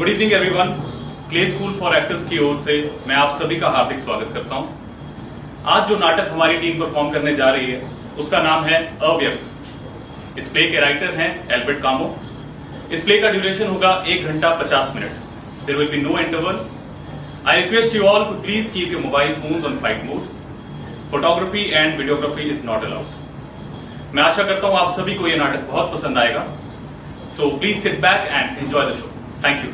Good evening everyone. Play school for actors की ओर से मैं आप सभी का हार्दिक स्वागत करता हूं। आज जो नाटक हमारी टीम परफॉर्म करने जा रही है उसका नाम है अव्यक्त। इस प्ले के राइटर हैं एल्बर्ट कामो। इस प्ले का ड्यूरेशन होगा 1 घंटा 50 minute. There will be no interval. I request you all to please keep your mobile phones on flight mode. Photography and videography is not allowed. मैं आशा करता हूं आप सभी को यह नाटक बहुत पसंद आएगा। So please sit back and enjoy the show. Thank you.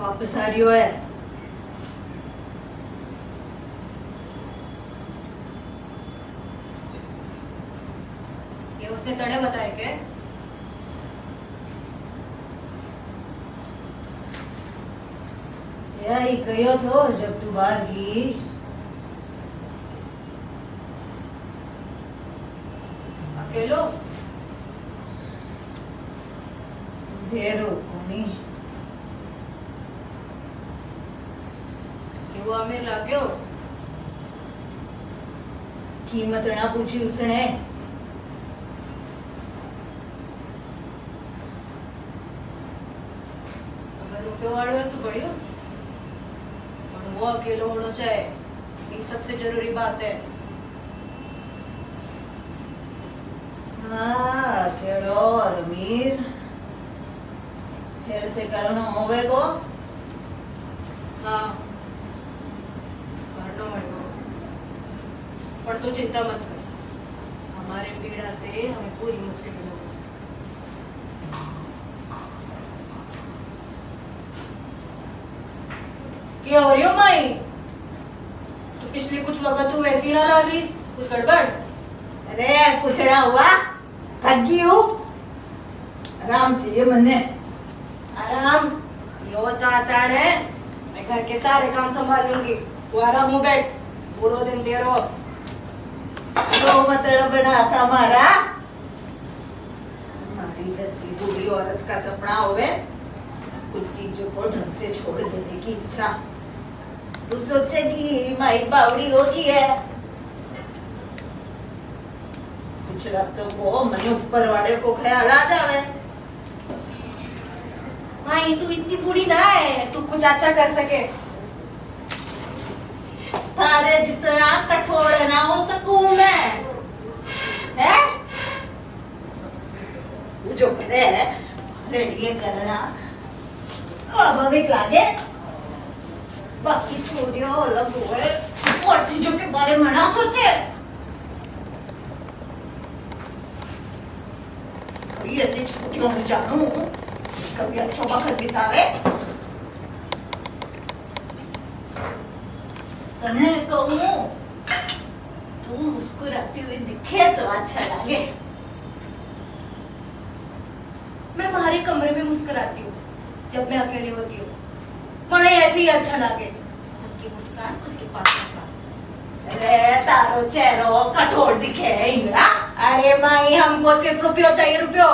वापस आ रही है। ये उसने तड़े बताए के? यही कहो तो जब तू बाहर गई। अकेलो? भेरो कोनी वो आमिर लाग्यो? कीमत ना पूछी उसने। अगर रुपये वाले हो तो बढ़िया, और वो अकेलो होना चाहे, ये सबसे जरूरी बात है। हाँ केड़ो और अमीर फिर से करना होवे को। हाँ करना होगा, पर तू चिंता मत कर, हमारे पीड़ा से हमें पूरी मुक्ति मिलेगी। क्या हो रही हो माई? तो पिछले कुछ वक्त तू वैसी ना लग रही, कुछ गड़बड़? अरे कुछ ना हुआ, थक गई हूँ, आराम चाहिए मन्ने। आराम? यो तो आसान है, मैं घर के सारे काम संभाल लूंगी, तू आराम हो बैठ, पूरा दिन तेरो। तो मतलब बनाता हमारा हमारी जैसी बूढ़ी औरत का सपना होवे कुछ चीजों को ढंग से छोड़ देने की इच्छा। तू सोचेगी माई बावड़ी होगी है, कुछ रखतों को मन ऊपर वाले को ख्याल आ जावे। माई तू इतनी बूढ़ी ना है, तू कुछ अच्छा कर सके। थारे जितना कठोर ना हो सकूं मैं, है? तू जो करे है रेडिये करना स्वाभाविक लागे, बाकी छोड़ियो अलग हुए और चीजों के बारे में ना सोचे। कभी ऐसी छोटियों में जानू, कभी अच्छो वक्त बितावे। तने कहूँ तू मुस्कुराती हुई दिखे तो अच्छा लगे। मैं हमारे कमरे में मुस्कुराती हूँ जब मैं अकेली होती हूँ, मुझे ऐसे ही अच्छा लगे, खुद की मुस्कान खुद के पास रखना। अरे तारो चेहरो कठोर दिखे इंदिरा। अरे माई हमको सिर्फ रुपयो चाहिए, रुपयो।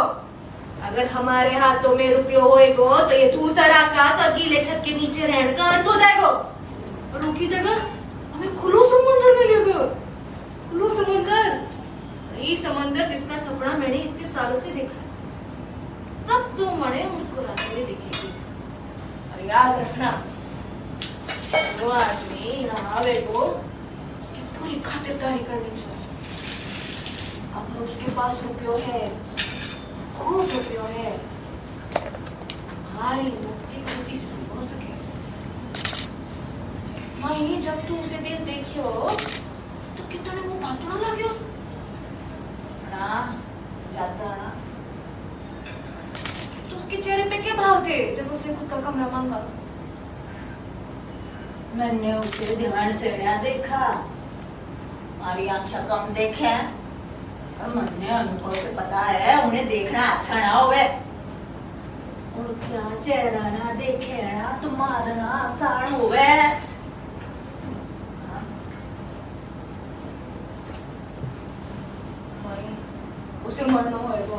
अगर हमारे हाथों में रुपयो होएगो तो ये धूसर आकाश और गीले छत के नीचे रहने का अंत हो जाएगा, और उनकी जगह हमें खुलो समुंदर मिलेगा। खुलो समुंदर, ये समंदर जिसका सपना मैंने इतने सालों से देखा है, तब तो मने मुस्कुराते हुए दिखेगी। और याद रखना, जो आदमी नहावे को उसकी पूरी खातिरदारी करनी चाहिए। अगर उसके पास रुपयो है, खूब रुपयो है, हमारी मुक्ति खुशी से हो सके। माई जब तू उसे दिन देखियो तो कितने वो बातों ना लाग्यो ना जाता ना। तो उसके चेहरे पे क्या भाव थे जब उसने खुद का कमरा मांगा? मैंने उसे ध्यान से ना देखा, हमारी आंखें कम देखे, और मैंने अनुभव से पता है उन्हें देखना अच्छा ना होवे। और क्या चेहरा ना देखे ना तो मारना आसान होवे। माई उसे मरना होएगा।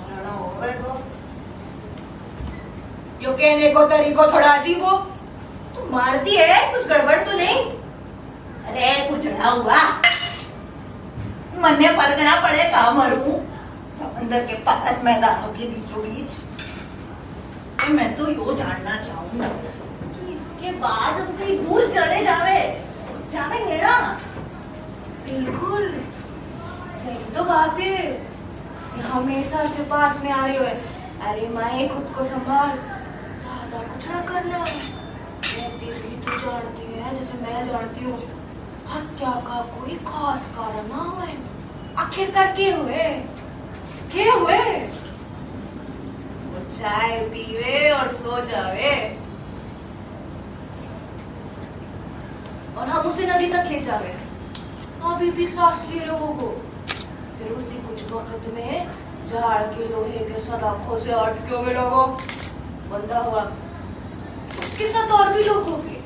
मरना होवे तो यो कहने को तरीको थोड़ा अजीब हो, तू मारती है, कुछ गड़बड़ तो नहीं? अरे कुछ ना हुआ, मन्ने फर्क ना पड़े कहाँ मरूं, समंदर के पास मैदानों के बीचों बीच। मैं तो यो जानना चाहूंगा कि इसके बाद हम कहीं दूर चले जावेंगे ना? बिल्कुल, यही तो बात है, ये हमेशा से पास में आ रही हो। अरे माए खुद को संभाल, ज्यादा कुछ ना करना। ऐसे भी तू जानती है जैसे मैं जानती हूँ, हत्या का कोई खास कारण ना हुए। आखिरकार के हुए? चाय पीवे और सो जावे और हम उसे नदी तक ले जावे। अभी भी सांस ले रहे होगो। फिर उसी कुछ वक्त में झाड़ के लोहे के सलाखों से अटके हुए लोगों बंधा हुआ। उसके साथ और भी लोग होंगे,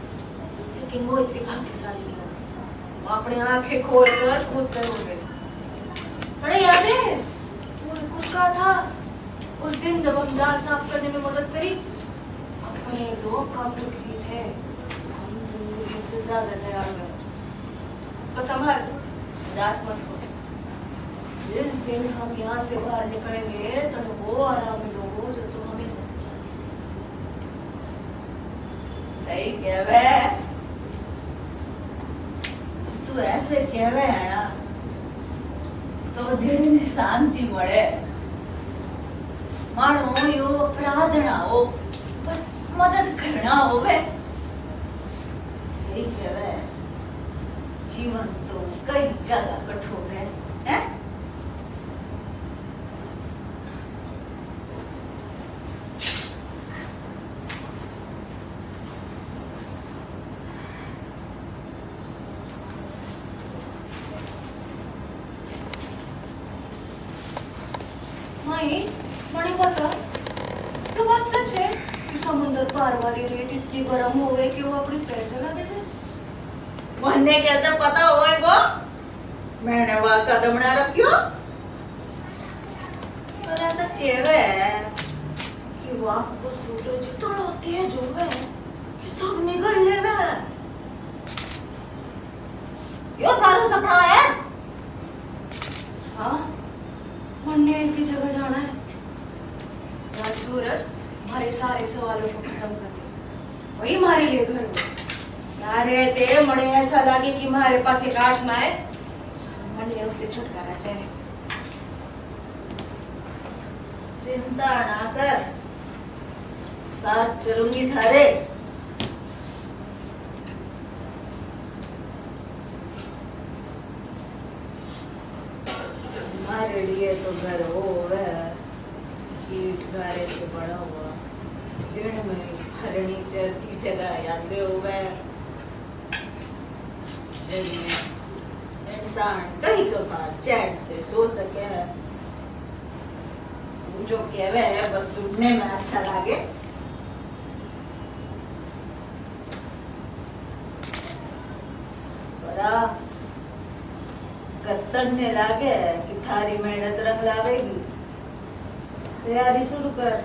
लेकिन वो इतने भाग्यशाली नहीं होंगे। वो अपने आंखें खोलकर कूद कर होंगे। अरे याद है तूने कुछ कहा था उस दिन जब हम जाल साफ करने में मदद करी? अपने लोग काम तो किए थे, हम जिंदगी से ज्यादा तैयार हुए। तो संभाल, उदास मत हो। जिस दिन हम यहाँ से बाहर निकलेंगे तो वो आराम में लोगों जो तुम हमेशा से चाहते हो। सही कहवे, तू ऐसे कहवे है ना तो दिल ने शांति મળે। मानो यो अपराध ना हो, बस मदद करना होवे। सही कहवे, जीवन तो कई ज्यादा कठोर है, हैं? माई, मणि बता, क्या बात सच है कि समुंदर पार वाली रेत इतनी गर्म हो गई कि वो अपनी पैर जला देवे? मन्ने कैसे पता होएगो? मैंने वहाँ कदम ना रखियो। पर ऐसा कहवे कि वहाँ को सूरज इतना तेज होवे कि सब निगल लेवे। यो थारा सपना है? हाँ, मन्ने ऐसी जगह जाना है जहाँ सूरज हमारे सारे सवालों को खत्म कर दे। वही हमारे लिए घर हो। यहाँ रहते मने ऐसा लगे कि हमारे पास एक आत्मा है, मन्ने उससे छुटकारा चाहे। चिंता ना कर, साथ चलूंगी थारे। हमारे लिए तो घर होवे, ईट गारे से बना हुआ, जिनमें फर्नीचर की जगह यादें होवे, जिनमें इंसान कहीं कभार चैन से सो सके। जो कहवे है बस सुनने में अच्छा लगे। बड़ा कतरने लागे कि थारी मेहनत रंग लावेगी। तैयारी शुरू कर।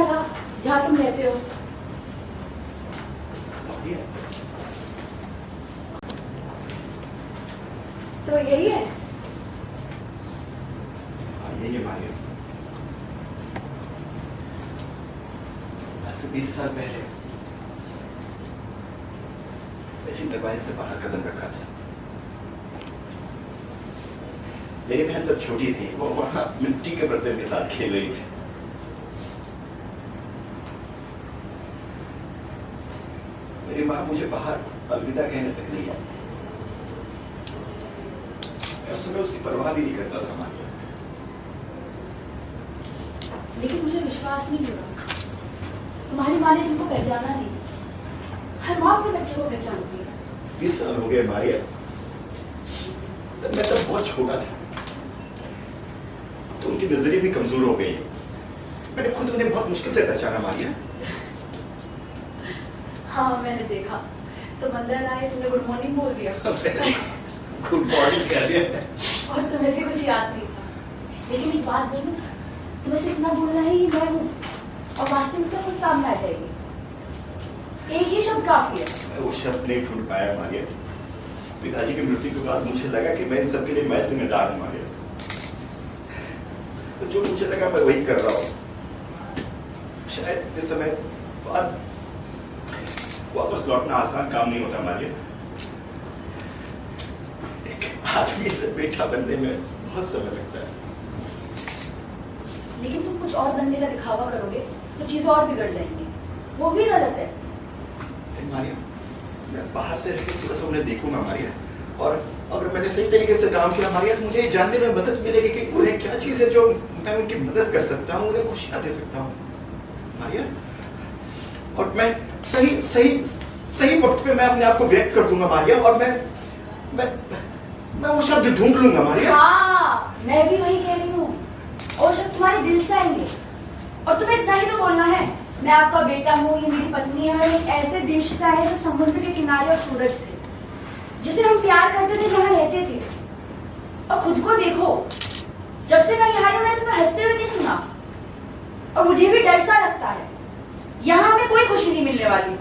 ना था जहाँ तुम रहते हो। तो यही है। यही है मारिया। 20 साल पहले ऐसी दरवाजे से बाहर कदम रखा था। मेरी बहन तब छोटी थी, वो वहां मिट्टी के बर्तन के साथ खेल रही थी। मेरी माँ मुझे बाहर अलविदा कहने तक नहीं आई। मैं उस समय उसकी परवाह भी नहीं करता था मारिया। लेकिन मुझे विश्वास नहीं हो रहा, तुम्हारी माँ ने तुमको पहचाना नहीं। हर माँ अपने बच्चे को पहचानती है। 20 साल हो गए मारिया। मैं तब बहुत छोटा था, तो उनकी नजरें भी कमजोर हो गई। मैंने खुद उन्हें बहुत मुश्किल से पहचाना मारिया। हाँ मैंने देखा, तुम अंदर आए, तुमने गुड मॉर्निंग बोल दिया। गुड मॉर्निंग कह दिया और तुम्हें भी कुछ याद नहीं था। लेकिन एक बात बोलूं, तुम्हें सिर्फ इतना बोलना है मैं हूँ, और वास्तविकता कुछ सामने आ जाएगी। एक ही शब्द काफी है। मैं वो शब्द नहीं ढूंढ पाया मारिया। पिताजी की मृत्यु के बाद मुझे लगा कि मैं इन सबके लिए मैं जिम्मेदार हूँ मारिया। तो जो मुझे लगा मैं वही कर रहा हूँ। शायद इस समय बाद वापस लौटना आसान काम नहीं होता मारिया। एक आदमी से बेटा बनने में बहुत समय लगता है। लेकिन तुम कुछ और बनने का दिखावा करोगे तो चीजें और बिगड़ जाएंगी, वो भी गलत है। मारिया, मैं बाहर से रहकर थोड़ा सा उन्हें देखूंगा मारिया, और अगर मैंने सही तरीके से काम किया मारिया, तो मुझे ये जानने में मदद मिलेगी कि उन्हें क्या चीज है जो मैं उनकी मदद कर सकता हूँ, उन्हें खुशियां दे सकता हूँ मारिया। और मैं सही सही सही वक्त पे मैं अपने आप को व्यक्त कर दूंगा मारिया, और मैं वो शब्द ढूंढ लूंगा मारिया। हाँ, मैं भी वही कह रही हूँ, और शब्द तुम्हारे दिल से आएंगे। और तुम्हें इतना ही तो बोलना है, मैं आपका बेटा हूँ, ये मेरी पत्नी है, एक ऐसे देश से आए जो समुद्र के किनारे और सूरज थे, जिसे हम प्यार करते थे, जहाँ रहते थे। और खुद को देखो, जब से मैं यहाँ आई हूँ मैंने तुम्हें हंसते हुए नहीं सुना, और मुझे भी डर सा लगता है। यहाँ हमें कोई खुशी नहीं मिलने वाली।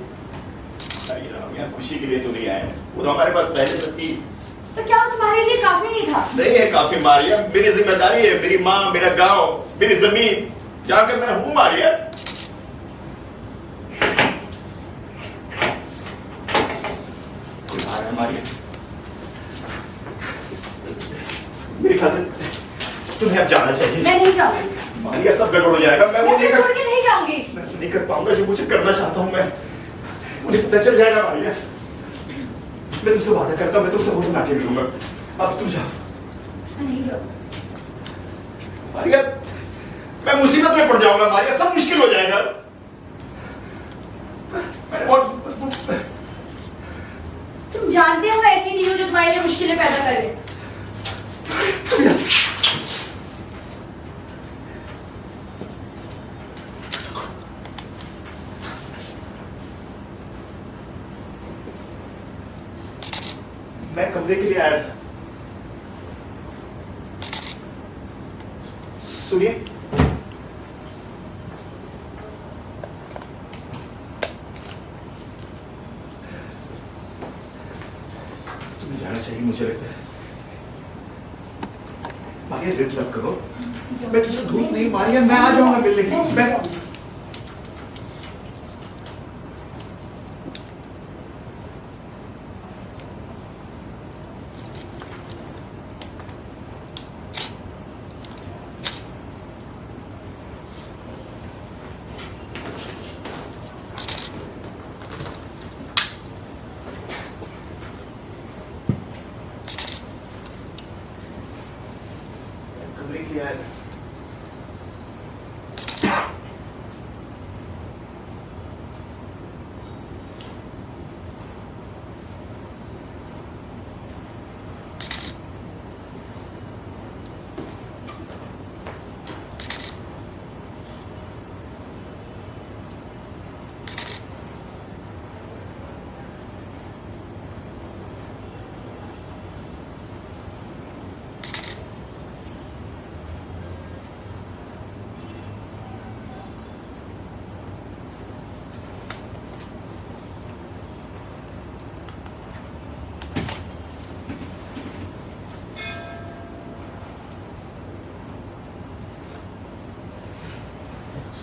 हम यहाँ खुशी के लिए तो नहीं आए, वो तो हमारे पास पहले से थी। तो क्या वो तुम्हारे लिए काफी नहीं था? नहीं है काफी मारिया, मेरी जिम्मेदारी है, मेरी माँ, मेरा गांव, मेरी जमीन, जाकर मैं हूँ मारिया। कोई आ रहा है मारिया? मेरे ख्याल से तुम्हें अब जाना चाहिए। मैं नहीं जाऊंगी मारिया, सब गड़बड़ हो जाएगा। मैं वो मैं छोड़ के नहीं जाऊंगी। नहीं कर पाऊंगा जो मुझे करना चाहता हूँ। मैं मुझे पता चल जाएगा मारिया। मैं तुमसे वादा करता हूँ, मैं तुमसे भोजन आके मिलूंगा। अब तुम जाओ। मैं नहीं जाऊंगी मारिया, मैं मुसीबत में पड़ जाऊंगा मारिया, सब मुश्किल हो जाएगा। मैंने बहुत तुम जानते हो मैं ऐसी नहीं हूँ जो तुम्हारे लिए मुश्किलें पैदा करे। मैं कमरे के लिए आया था। सुनिए, तुम्हें जाना चाहिए मुझे लगता है। मारिया जिद मत करो, मैं तुझसे दूर नहीं मारिया, मैं आ जाऊंगा मिलने के लिए। मैं कमरे के लिए आया था।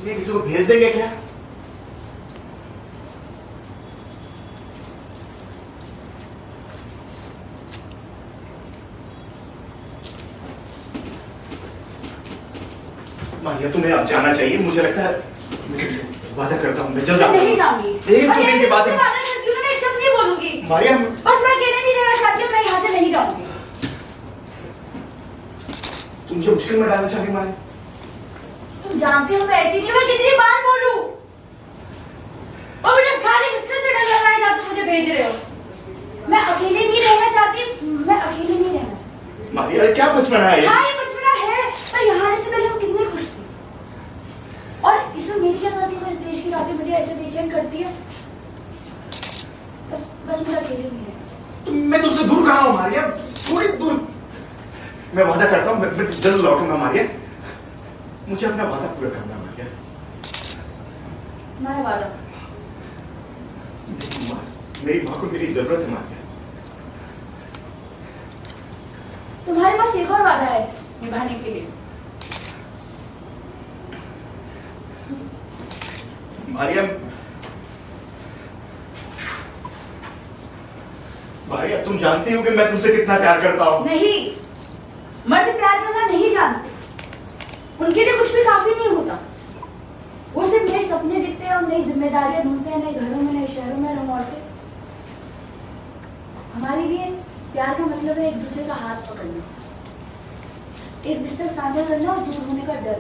तुम्हें किसी को भेज देंगे क्या? मारिया, तुम्हें अब जाना चाहिए। मुझे लगता है, वादा करता हूँ मैं जल्द मैं नहीं जाऊंगी। एक दो दिन के बाद मैं वादा करती हूँ, मैं एक शब्द नहीं बोलूंगी। मारिया, बस मैं अकेले नहीं रहना चाहती हूँ, मैं यहाँ से नहीं जाऊंगी। तुम मुझे मुश्किल में डालना चाह रही मारिया। तुम जानते हो मैं ऐसी नहीं हूँ, मैं कितनी बार बोलूं। और मुझे खाली बिस्तर से डर लग रहा है जहाँ तुम मुझे भेज रहे हो। मैं अकेले नहीं रहना चाहती, मैं अकेले नहीं रहना चाहती। मारिया, क्या बचपना है ये? हाँ, ये बचपना है, पर यहाँ आने से पहले हम कितने खुश थे। और इसमें मेरी क्या गलती है? इस देश की रातें मुझे ऐसे बेचैन करती है। बस मुझे अकेले नहीं रहना। मैं तुमसे दूर कहाँ हूँ मारिया? थोड़ी दूर। मैं वादा करता हूँ, मैं जल्द लौटूंगा मारिया। मुझे अपना वादा पूरा करना है मारिया। तुम्हारा वादा? मेरी माँ को मेरी जरूरत है मारिया। तुम्हारे पास एक और वादा है निभाने के लिए। मारिया, मारिया, तुम जानती हो कि मैं तुमसे कितना प्यार करता हूँ। नहीं, मर्द प्यार करना नहीं जानते। उनके लिए कुछ भी काफी नहीं होता। वो सिर्फ नए सपने दिखते हैं और नई जिम्मेदारियां ढूंढते हैं, नए घरों में, नए शहरों में हम औरतें। हमारे लिए प्यार का मतलब है एक दूसरे का हाथ पकड़ना, एक बिस्तर साझा करना और दूर होने का डर।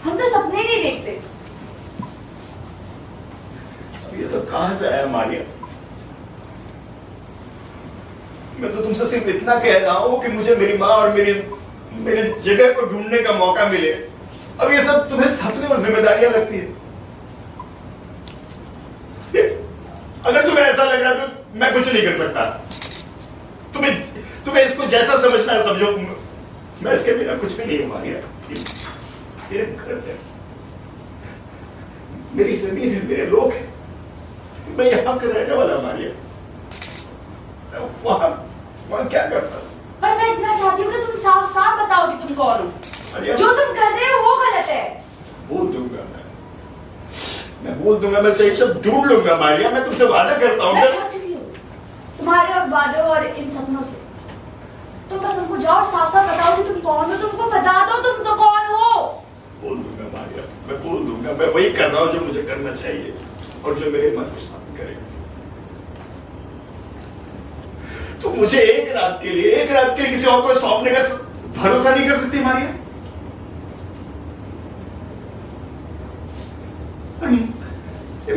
हम तो सपने ही नहीं देखते। ये सब कहां से आया मारिया? मैं तो तुमसे सिर्फ इतना कह रहा हूं कि मुझे मेरी माँ और मेरी जगह को ढूंढने का मौका मिले। अब ये सब तुम्हें सपने और जिम्मेदारियां लगती है। अगर तुम्हें ऐसा लग रहा है तो मैं कुछ नहीं कर सकता। तुम्हें इसको जैसा समझना है समझो। मैं इसके बिना कुछ भी नहीं हूं मारिया। मेरे घर है, मेरी जमीन है, मेरे लोग हैं। मैं यहाँ पे रहने वाला मारिया। वहां क्या करता? पर मैं इतना चाहती हूँ कि तुम साफ साफ बताओ कि तुम कौन हो। जो तुम कर रहे हो वो गलत है। बोल दूंगा मैं बोल दूंगा। मैं सही सब ढूंढ लूंगा मारिया। मैं तुमसे वादा करता हूँ। मैं थक चुकी हूँ तुम्हारे और वादों और इन सपनों से। तुम बस उनको जाओ और साफ साफ बताओ कि तुम कौन हो। तुमको बता दो तुम तो कौन हो। बोल दूंगा मारिया, मैं बोल दूंगा। मैं वही कर रहा हूँ जो मुझे करना चाहिए और जो मेरे मन को शांत करेगा। तो मुझे एक रात के लिए किसी और को सौंपने का भरोसा नहीं कर सकती मारिया?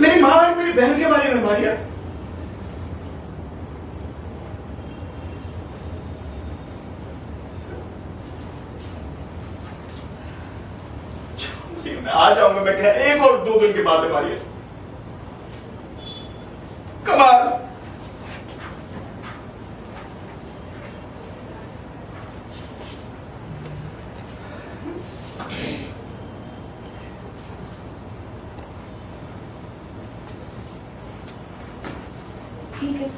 मेरी माँ और मेरी बहन के बारे में मारिया। मैं आ जाऊंगा। मैं कह एक और 2 दिन के बाद है मारिया। कमाल। ठीक है,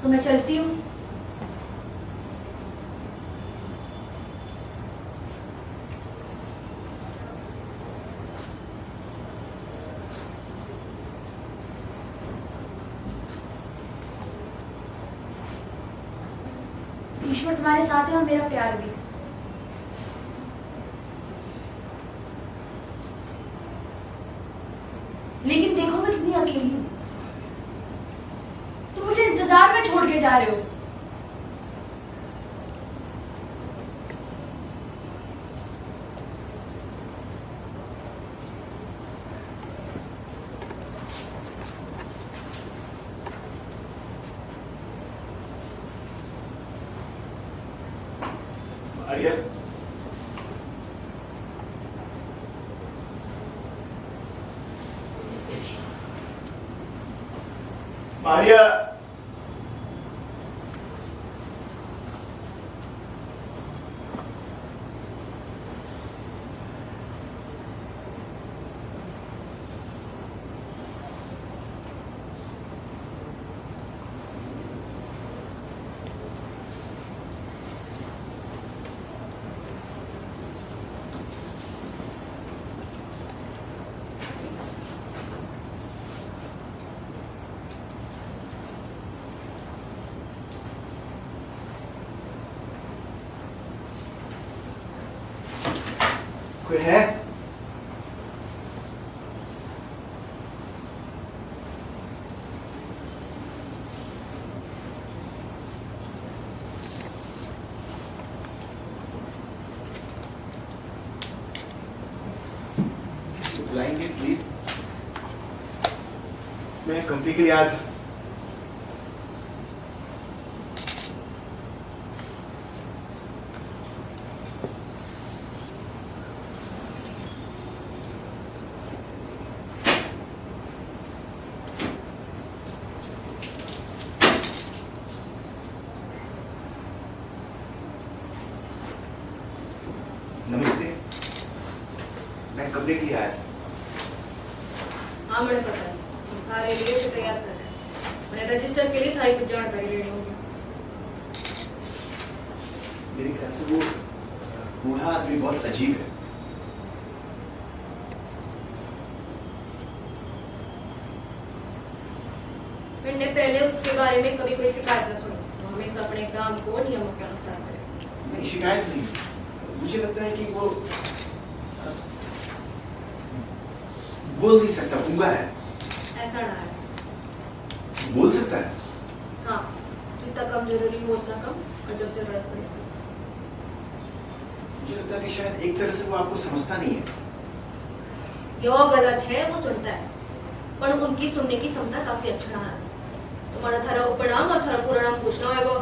तो मैं चलती हूँ। ईश्वर तुम्हारे साथ है और मेरा प्यार भी। लेकिन देखो मैं कितनी अकेली हूँ। तुम मुझे इंतजार में छोड़ के जा रहे हो। मारिया, मारिया, कोई है? बुलाएंगे प्लीज। मैं कंपनी के लिए आज नमस्ते, मैं कमरे के लिए आया था। हाँ मुझे पता है तुम थारे लिए से तैयार कर रहे हैं। मैंने रजिस्टर के लिए थारी कुछ जानकारी लेनी होगी। मेरे ख्याल से वो बूढ़ा आदमी बहुत अजीब है। मैंने पहले उसके बारे में कभी कोई शिकायत न सुनी, तो हमेशा अपने काम को नियमों के अनुसार करें। नहीं, शिकायत नहीं। मुझे लगता है कि वो बोल नहीं सकता, गूंगा है। ऐसा ना है। बोल सकता है। हाँ, जितना कम जरूरी हो उतना कम, और जब जरूरत पड़े तो। मुझे लगता है कि शायद एक तरह से वो आपको समझता नहीं है। यो गलत है, वो सुनता है, पर उनकी सुनने की क्षमता काफी अच्छा है। तुम्हारा थारा उपनाम और थारा पूरा नाम पूछना होगा।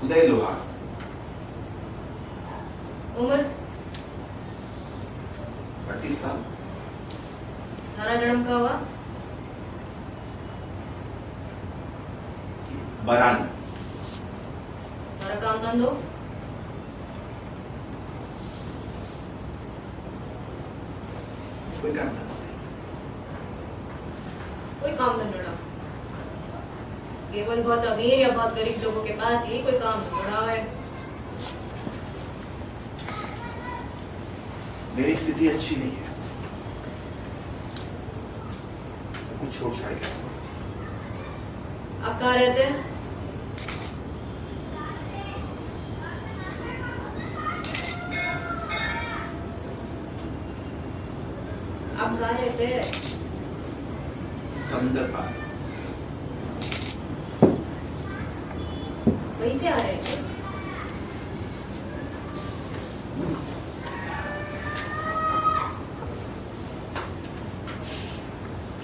उदय लोहा। उम्र 38 साल। थारा जन्म का हुआ 92। थारा काम धंधो कोई काम था? कोई काम धंधो ना। केवल बहुत अमीर या बहुत गरीब लोगों के पास ही कोई काम धंधो है। मेरी स्थिति अच्छी नहीं है, तो कुछ छोड़ छाड़ के। आप कहाँ रहते हैं? आप कहाँ रहते हैं? समुद्र पार। वहीं से आ रहे थे?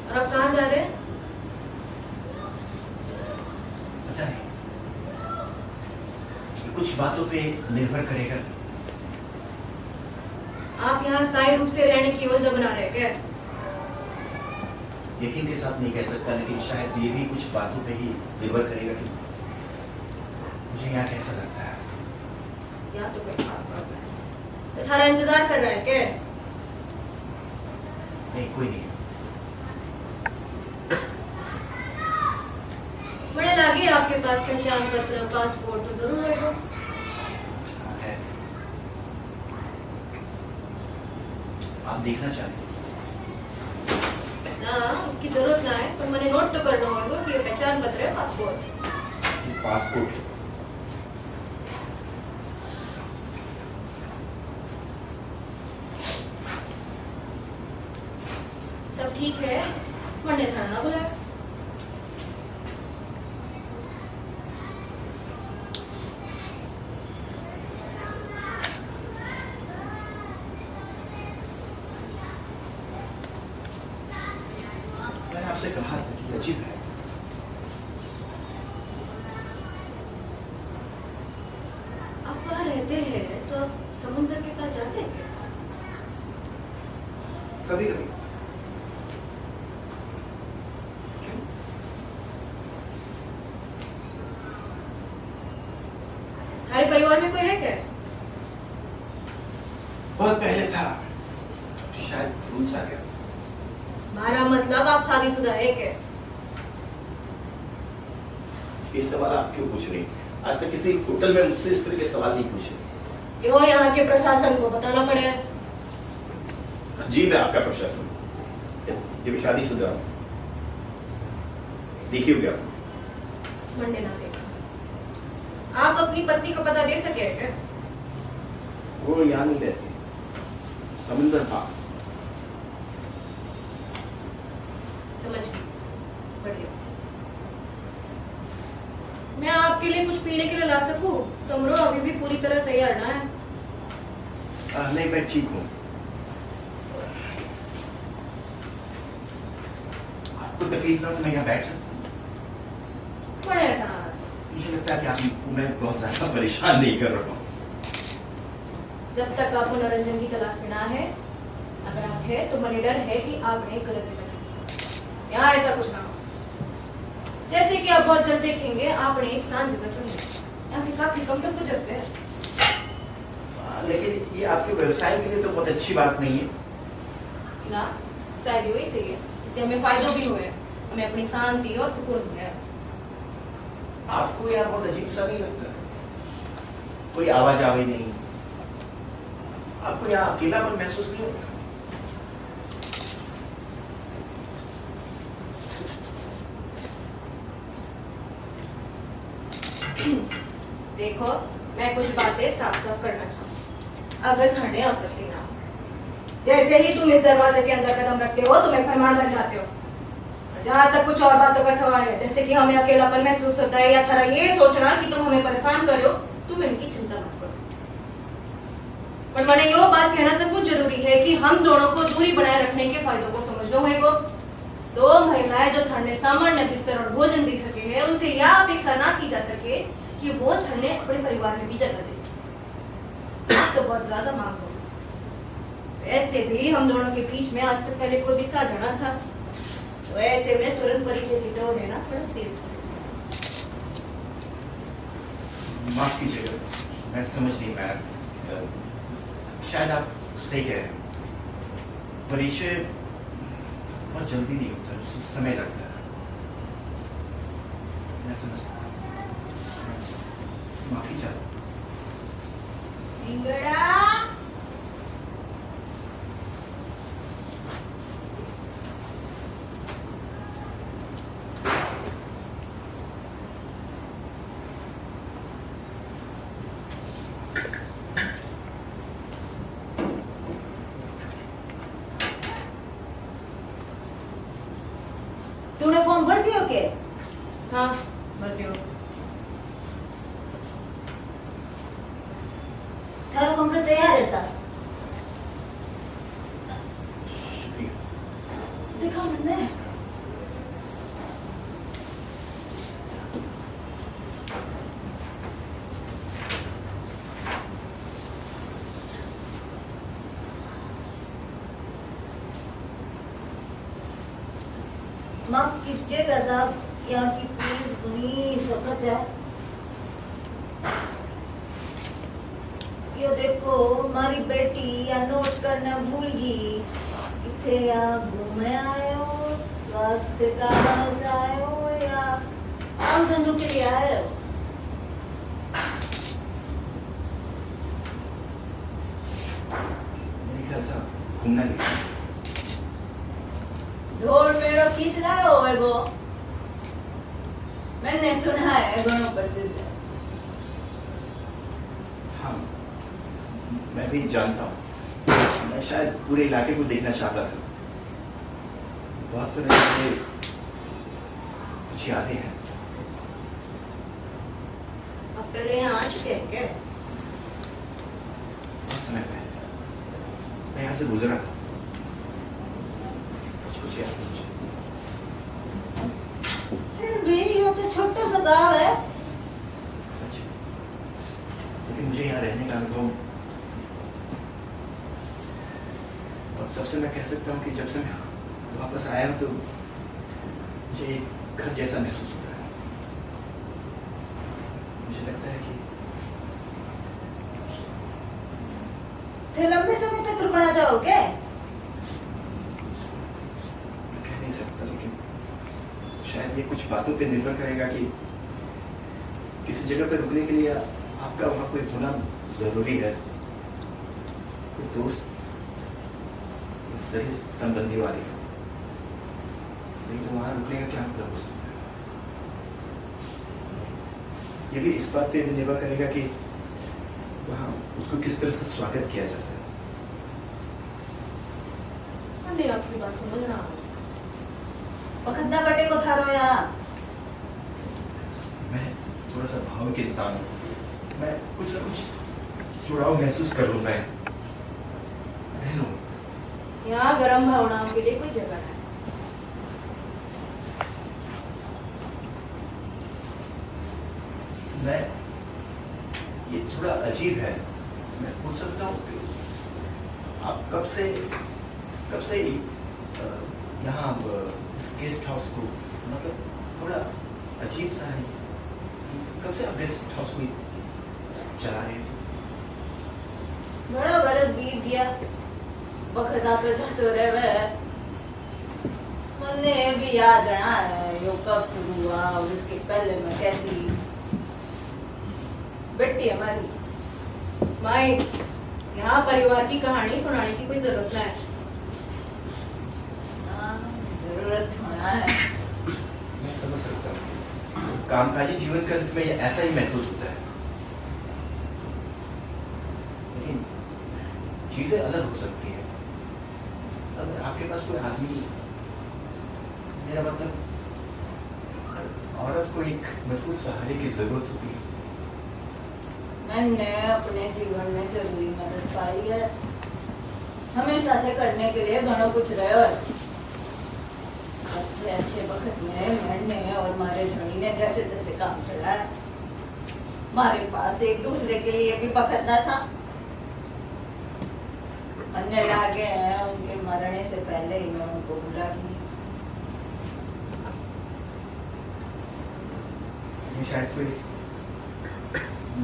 और आप कहाँ जा रहे हैं? पता नहीं, ये कुछ बातों पे निर्भर करेगा। आप यहाँ स्थायी रूप से रहने की योजना बना रहे हैं क्या? यकीन के साथ नहीं कह सकता, लेकिन शायद ये भी कुछ बातों पे ही निर्भर करेगा कि मुझे यहाँ कैसा लगता है। या तो कोई खास बात है। तो थारा इंतजार कर रहा है क्या? नहीं, कोई नहीं। बड़े लागे आपके पास पहचान पत्र, पासपोर्ट तो जरूर होगा। हाँ, है। आप देखना चाहते हैं? ना, इसकी जरूरत ना है, पर मैंने नोट तो करना होगा कि ये पहचान पत्र है, पासपोर्ट। ये पासपोर्ट है। सब ठीक है, मैंने थाना ना बुलाया। मैंने आपसे कहा था कि अजीब है। आप वहाँ रहते हैं तो आप समुद्र के पास जाते हैं क्या? कभी कभी। क्यों? थारे परिवार में कोई है क्या? बहुत पहले था, शायद भूल सा गया। हमारा मतलब आप शादीशुदा है क्या? ये सवाल आप क्यों पूछ रही? आज तक किसी होटल में मुझसे इस तरह के सवाल नहीं पूछे। क्यों यहाँ के प्रशासन को बताना पड़े? जी मैं आपका प्रशासन, ये भी शादीशुदा हूं। देखिए क्या मंडे ना देखा। आप अपनी पत्नी का पता दे सके क्या? वो यहाँ नहीं रहती, समुंदर पार। समझ गई, बढ़िया। मैं आपके लिए कुछ पीने के लिए ला सकूं? कमरो अभी भी पूरी तरह तैयार ना है। नहीं, मैं ठीक हूँ। आपको तकलीफ ना हो तो मैं यहाँ बैठ सकता हूँ? बड़े ऐसा ना। मुझे लगता है कि आपको मैं बहुत ज्यादा परेशान नहीं कर रहा हूँ। जब तक आप मनोरंजन की तलाश में ना है, अगर आप है तो मने डर है कि आपने गलत जगह चुनी। यहाँ ऐसा कुछ ना हो। जैसे कि आप बहुत जल्द देखेंगे, आपने एक शांत जगह चुनी। यहाँ से काफी कम लोग गुजरते हैं। लेकिन ये आपके व्यवसाय के लिए तो बहुत अच्छी बात नहीं है ना, शायद यही सही है। इससे हमें फायदे भी हुए, हमें अपनी शांति और सुकून मिला। आपको यार बहुत अजीब सा नहीं लगता? कोई आवाज आवाज नहीं, आपको यहाँ अकेलापन महसूस नहीं होता? देखो, मैं कुछ बातें साफ साफ करना चाहूँ, अगर ठंडे आपत्ति ना हो। जैसे ही तुम इस दरवाजे के अंदर कदम रखते हो, तुम्हें फरमान बन जाते हो। जहाँ तक कुछ और बातों का सवाल है, जैसे कि हमें अकेलापन महसूस होता है या थोड़ा ये सोचना कि तुम हमें परेशान कर रहे हो, तुम इनकी चिंता मत करो। पर मैंने यो बात कहना सबकुछ जरूरी है कि हम दोनों को दूरी बनाए रखने के फायदों को समझना होगा। दो महिलाएं जो ठंडे सामान्य बिस्तर और भोजन दे सके हैं, उनसे यह अपेक्षा ना की जा सके कि वो ठंडे अपने परिवार में भी जगह दे। तो बहुत ज्यादा मांग हो। ऐसे भी हम दोनों के बीच में आज से पहले कोई भी साझा ना था, तो ऐसे में तुरंत परिचय की दौड़ लेना थोड़ा तेज हो। माफ कीजिएगा, मैं समझ नहीं पाया। शायद आप सही कह रहे हैं, परिचय बहुत जल्दी नहीं होता, उससे समय लगता है। मैं समझता हूँ, माफी चाहता हूँ। तूने फॉर्म भर दियो के? हाँ, भर दियो। थारो कमरो तैयार है सर? शुक्रिया। दिखा मैंने। माफ कीजिएगा साहब, यहाँ की पुलिस बड़ी सख्त है। ये देखो, हमारी बेटी या नोट करना भूल गई। इतने यहाँ घूमने आए हो, स्वास्थ्य कारणों से आए हो या काम धंधों के लिए आए हो? मेरे ख्याल से आप घूमना नहीं। ढोल पेड़ों खींच लाए हो एगो? मैंने सुना है घणो प्रसिद्ध है। हाँ, मैं भी जानता हूँ। मैं शायद पूरे इलाके को देखना चाहता था। बहुत समय पहले कुछ यादें हैं। अब पहले यहाँ आ चुके हैं क्या? बहुत समय पहले मैं यहाँ से गुजरा था। कुछ याद है मुझे। फिर भी ये तो छोटा सा गांव है। सच है। लेकिन मुझे यहाँ रहने का अनुभव, और तब से मैं कह सकता हूँ कि जब से मैं वापस आया हूँ तो मुझे एक घर जैसा महसूस हो रहा है। मुझे लगता है कि थे लंबे समय तक रुकना चाहोगे? मैं कह नहीं सकता, लेकिन शायद ये कुछ बातों पे निर्भर करेगा कि किसी जगह पे रुकने के लिए आपका वहाँ कोई होना जरूरी है, कोई दोस्त, सही संबंधी वाले। लेकिन वहाँ रुकने का क्या मतलब हो सकता है? ये भी इस बात पे निर्भर करेगा कि वहाँ उसको किस तरह से स्वागत किया जाता है। नहीं आपकी बात समझ रहा हूँ। वखत ना कटे को थारो यहाँ। मैं थोड़ा सा भाव के इंसान हूँ, मैं कुछ ना कुछ जुड़ाव महसूस कर लूँ, मैं रह लूँ। यहाँ गर्म भावनाओं के लिए कोई जगह है। मैं ये थोड़ा अजीब है, मैं पूछ सकता हूँ कि आप कब से यहाँ इस गेस्ट हाउस को, मतलब थोड़ा अजीब सा है, कब से आप गेस्ट हाउस को चला रहे हैं? बड़ा बरस बीत गया, वक्त आते जाते रहे। मुझे भी याद ना है यो कब शुरू हुआ और इसके पहले मैं कैसी बेटी हमारी। माई, यहाँ परिवार की कहानी सुनाने की कोई जरूरत नहीं है। जरूरत होना है। मैं समझ सकता हूँ, कामकाजी जीवन के अंत में ये ऐसा ही महसूस होता है, लेकिन चीजें अलग हो सकती हैं। अगर आपके पास कोई आदमी, मेरा मतलब हर औरत को एक मजबूत सहारे की जरूरत होती है। मैंने अपने जीवन में जरूरी मदद पाई है, हमेशा से करने के लिए घणो कुछ रहे। और सबसे अच्छे वक्त में मैंने और हमारे धनी ने जैसे तैसे काम चलाया। हमारे पास एक दूसरे के लिए भी वक्त न था। अन्य लागे हैं, उनके मरने से पहले ही मैं उनको भुला गई। ये शायद कोई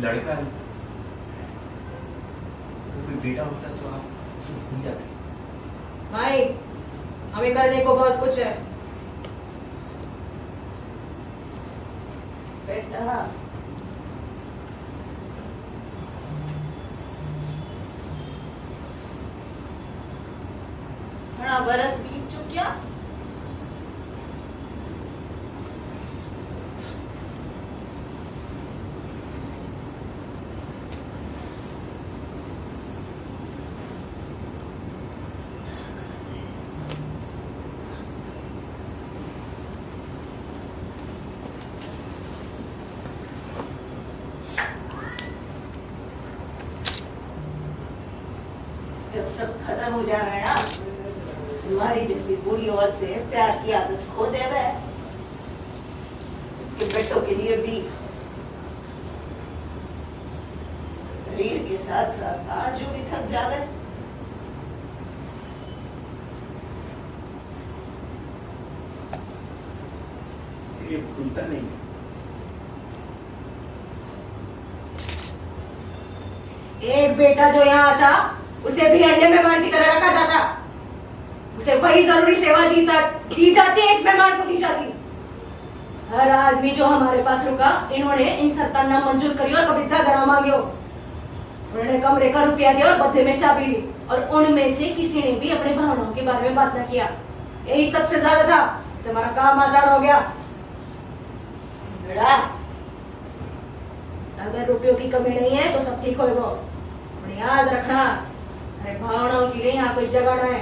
लड़का, कोई बेटा होता तो आप उसे भूल जाते। माई, हमें करने को बहुत कुछ है। बेटा, घना बरस बीत चुकिया। जब सब खत्म हो जावे ना, तुम्हारी जैसी बुरी औरतें प्यार की आदत खो देवे कि बेटों के लिए भी शरीर के साथ साथ आरजू भी थक जावे। ये भूलता नहीं। एक बेटा जो यहाँ आता, उसे भी अंडे मेहमान की तरह रखा जाता। उसे वही जरूरी सेवा दी जाती, एक मेहमान को दी जाती। हर आदमी जो हमारे पास रुका, इन्होंने इन शर्तां ना मंजूर करी और कभी ज्यादा ना मांगे। उन्होंने कमरे का रुपया दिया और बदले में चाबी ली, और उनमें से किसी ने भी अपने भावनाओं के बारे में बात न किया। यही सबसे ज्यादा था, इससे हमारा काम आसान हो गया। बेटा, अगर रुपयों की कमी नहीं है तो सब ठीक होगा। और याद रखना, अरे भावनाओं के लिए यहाँ कोई जगह न है।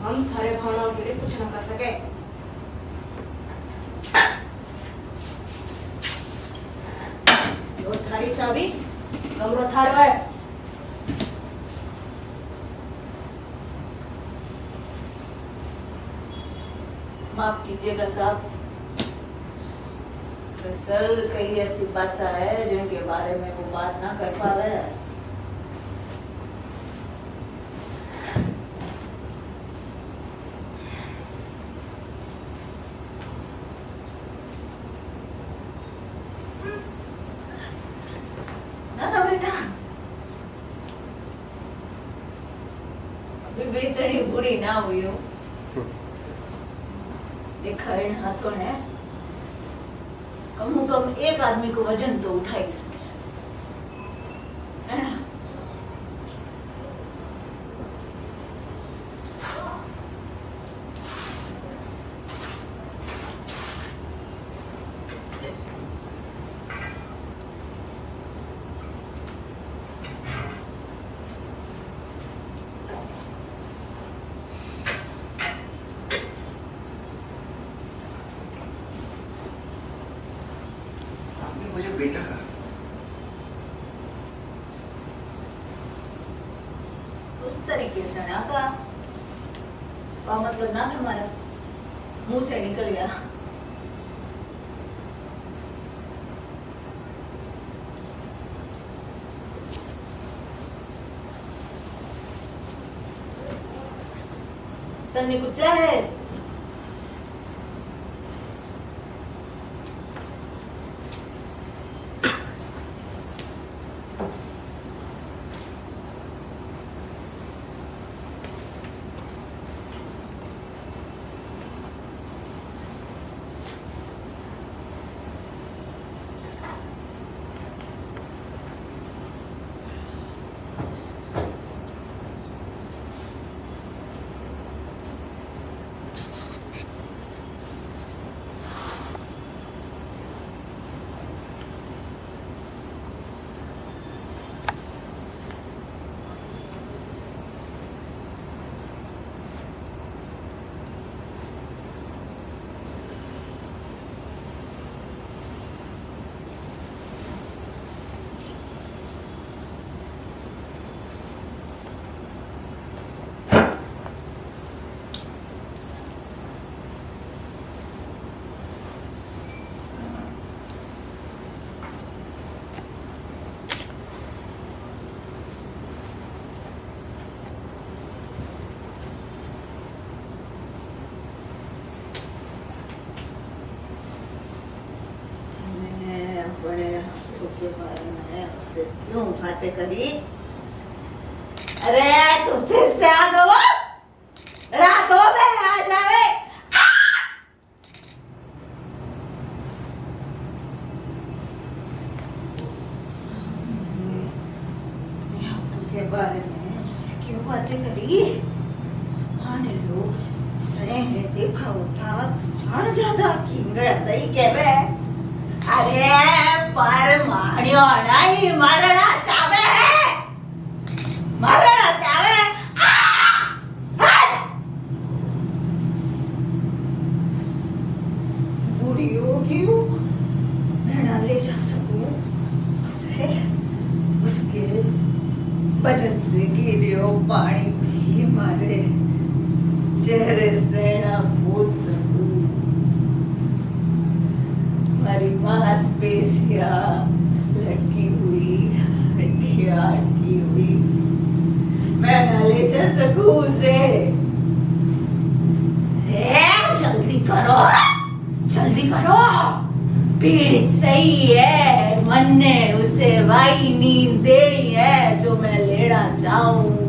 हम सारे भावनाओं के लिए कुछ न कर सके। यो थारी चाबी, कमरो थारो है। माफ कीजिएगा साहब, दरअसल कई ऐसी बातें है जिनके बारे में वो बात ना कर पा रहे हैं। ना ना बेटा, अभी भी इतनी बुरी ना हुई हो। देखा इन हाथों ने कम कम एक आदमी को वजन तो उठा ही सके, है ना? तरीके से ना कहा, वह मतलब ना था हमारा, मुंह से निकल गया। तन्ने कुछ है बड़े के बारे में उससे क्यों बातें करी? अरे तू फिर से आ गो, रातों में आ जावे। के बारे में उससे क्यों बातें करी? आने लो सड़े ने देखा उठा तू जान ज्यादा किंगड़ा सही कहवे। अरे पर माणियो नहीं मरना चावे है, मरना चावे। बूढ़ी होगी मैं ना ले जा सकूं उसे, उसके वजन से गिरियो पानी भी मारे चेहरे से ना पूछ सकूं। हमारी मांसपेशियां लटकी हुई, हड्डियां अटकी हुई, मैं ना ले जा सकूं उसे। जल्दी करो, जल्दी करो, पीड़ित सही है, मन ने उसे वाई नींद देनी है जो मैं लेना चाहूं।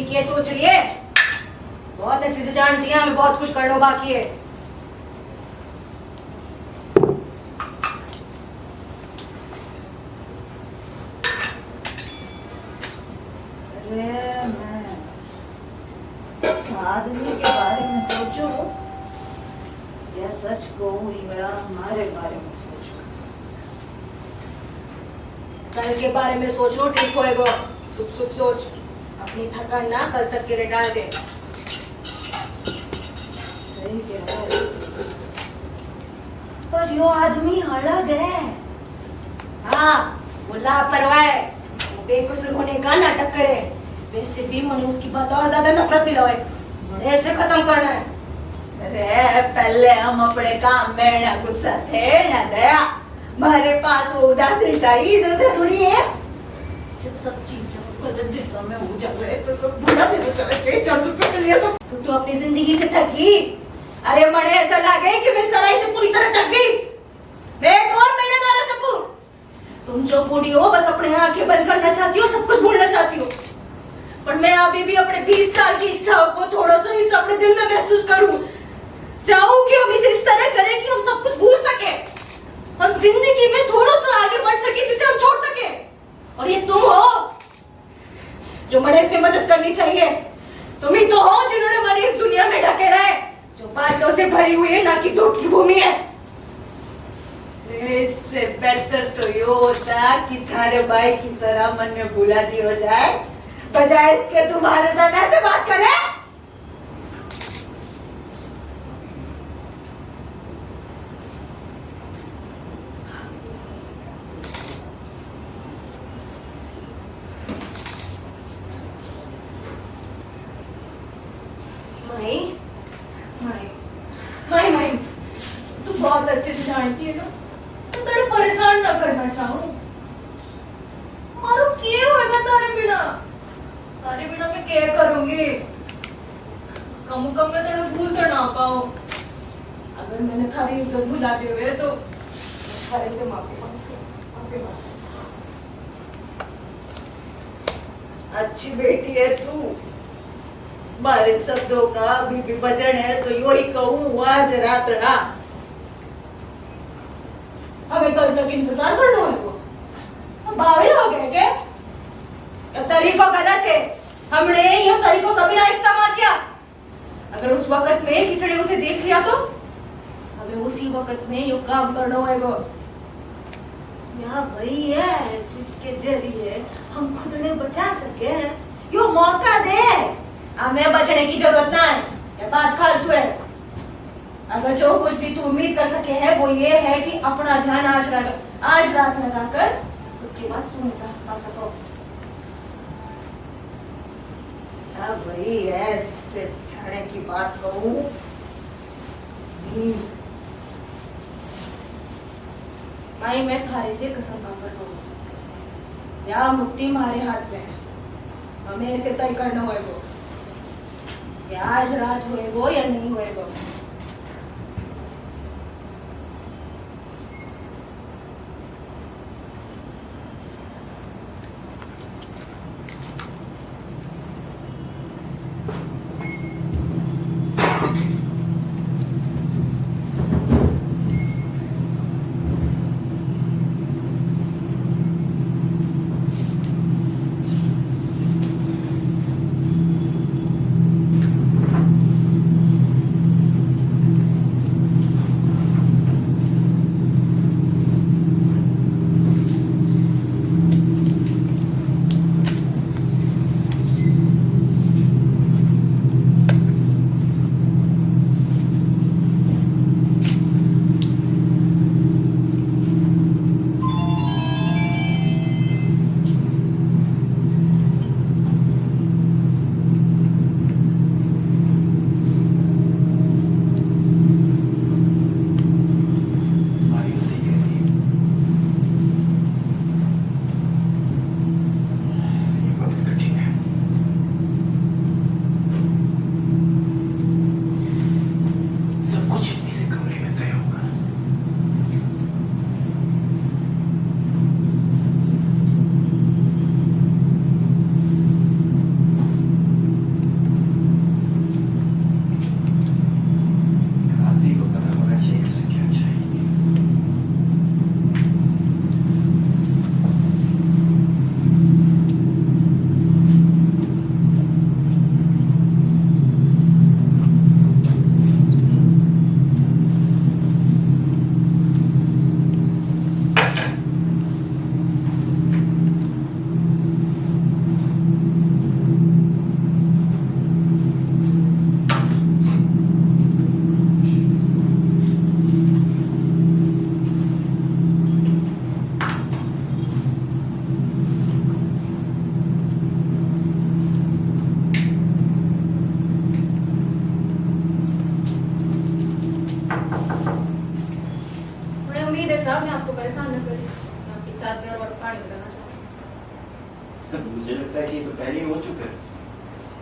क्या सोच रही है? बहुत अच्छे से जानती है हमें बहुत कुछ करना बाकी है। अरे मैं इस आदमी के बारे में सोचूं या सच कहूं या हमारे बारे में सोचूं? कल के बारे में सोचो, ठीक होएगा। सुख सुख सोच, अपनी थकान ना कल तक के लिए डाल दे। सही कह रहा है, पर यो आदमी अलग है। हाँ, वो लापरवाह है, वो बेकसूर होने का नाटक करे। वैसे भी मुझे उसकी बात और ज्यादा नफरत दिलाए, ऐसे खत्म करना है। अरे पहले हम अपने काम में ना गुस्सा थे ना दया, हमारे पास वो उदासीनता ही जैसे थोड़ी है। जब सब चीजें गलत दिशा में हो जाए तो सब बुरा दिन चले के चंद्र पे के लिए सब। तू तो अपनी जिंदगी से थक गई। अरे मने ऐसा लगे कि मैं सराय से पूरी तरह थक गई। मैं एक और महीना ना रह सकूं। तुम जो बूढ़ी हो बस अपने आंखें बंद करना चाहती हो, सब कुछ भूलना चाहती हो। पर मैं अभी भी अपने 20 साल की इच्छाओं को थोड़ा सा ही अपने दिल में महसूस करूं। चाहूं कि हम इसे इस तरह करें कि हम सब कुछ भूल सके, हम जिंदगी में थोड़ा सा आगे बढ़ सके जिसे हम छोड़ सके। और ये तुम हो जो मने इसमें मदद करनी चाहिए। तुम ही तो हो जिन्होंने मने इस दुनिया में ढके रहे, जो बादलों से भरी हुई है ना कि धूप की भूमि है। इससे बेहतर तो ये होता कि थारे भाई की तरह मन में भुला दी हो जाए। बजाय इसके तुम्हारे साथ ऐसे बात करे। माई माई माई माई तू बहुत अच्छे से जानती है ना मैं तेरे परेशान ना करना चाहूं। मारो के होएगा तारे बिना मैं क्या करूंगी। कम मैं तेरे भूल तो ना पाऊं। अगर मैंने थारी इज्जत भुला दी हुए तो थारे से माफी मांगती। अच्छी बेटी है तू। मारे शब्दों का अभी भी वजन है तो यो ही कहूँ आज रात रहा। हमें कल तक इंतजार करना है वो बावड़ी हो गए क्या? ये तरीको गलत है। हमने ये तरीको कभी ना इस्तेमाल किया। अगर उस वक्त में खिचड़ी उसे देख लिया तो हमें उसी वक्त में यो काम करना होगा। यहाँ वही है जिसके जरिए हम खुद ने बचा सके। यो मौका दे। हमें बचने की जरूरत ना है। ये बात फालतू है। अगर जो कुछ भी तू उम्मीद कर सके है वो ये है कि अपना ध्यान आज रात लगाकर उसके बाद सोने का पा सको। अब वही है जिससे बिछाने की बात कहूँ। माई मैं थारे से कसम खा कर कहूँ या मुक्ति हमारे हाथ में है। हमें ऐसे तय करना होगा कि आज रात होएगो या नहीं होएगो। साहब मैं आपको परेशान न करूं, मैं आपकी चादर और पानी लगाना चाहूँ। मुझे लगता है कि ये तो पहले ही हो चुका है।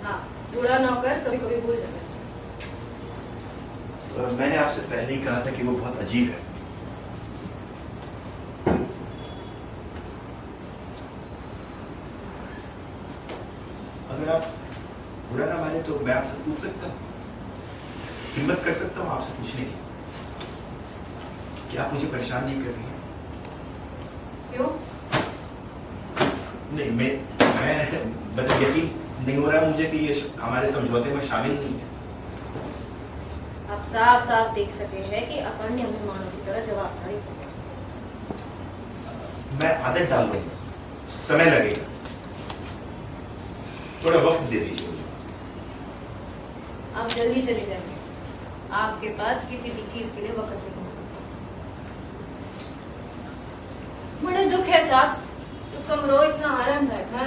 हाँ, बूढ़ा नौकर कभी कभी भूल जाता है। मैंने आपसे पहले ही कहा था कि वो बहुत अजीब है। अगर आप बुरा ना माने तो मैं आपसे पूछ सकता हूँ, हिम्मत कर सकता हूँ आपसे पूछने की कि आप मुझे परेशान नहीं कर रही हैं? क्यों? नहीं, मैं मतलब यकीन नहीं हो रहा मुझे कि ये हमारे समझौते में शामिल नहीं है। आप साफ साफ देख सके हैं कि अपन ने मेहमानों की तरह जवाब नहीं सके। मैं आदत डाल लूंगा, समय लगेगा। थोड़ा वक्त दे दीजिए मुझे। आप जल्दी चले जाएंगे, आपके पास किसी भी चीज के लिए वक्त नहीं होगा। बड़ा दुख है साहब, तो कमरो इतना आरामदायक है।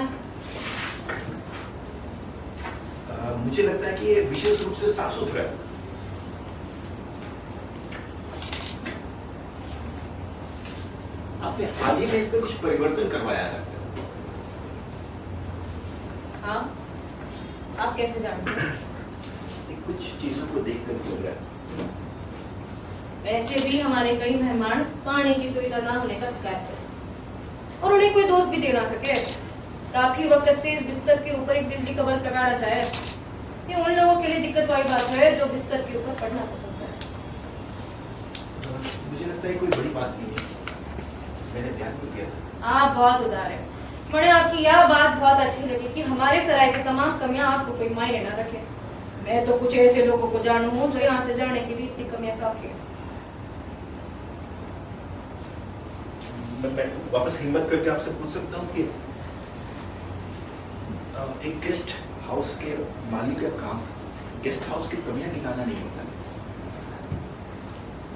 मुझे लगता है कि ये विशेष रूप से साफ सुथरा है। आपने हाल ही में इसमें कुछ परिवर्तन करवाया है। हाँ, आप कैसे जानते हैं? ये कुछ चीजों को देखकर लग रहा है। वैसे भी हमारे कई मेहमान पानी की सुविधा ना होने का शिकायत करें और उन्हें कोई दोस्त भी दे ना सके। काफी वक्त से इस बिस्तर के ऊपर एक बिजली का बल्ब लगाना चाहे। ये उन लोगों के लिए दिक्कत वाली बात है जो बिस्तर के ऊपर पढ़ना पसंद है। मुझे लगता है कोई बड़ी बात नहीं है, मैंने ध्यान नहीं दिया था। आप बहुत उदार हैं। मुझे आपकी यह बात बहुत अच्छी लगी कि हमारे सराय की तमाम कमियां आपको कोई मायने ना रखे। मैं तो कुछ ऐसे लोगों को जानू हूँ जो यहाँ से जाने के लिए इतनी कमियां काफी है। मैं वापस हिम्मत करके आपसे पूछ सकता हूँ कि एक गेस्ट हाउस के मालिक का काम गेस्ट हाउस की कमियां निकालना नहीं होता।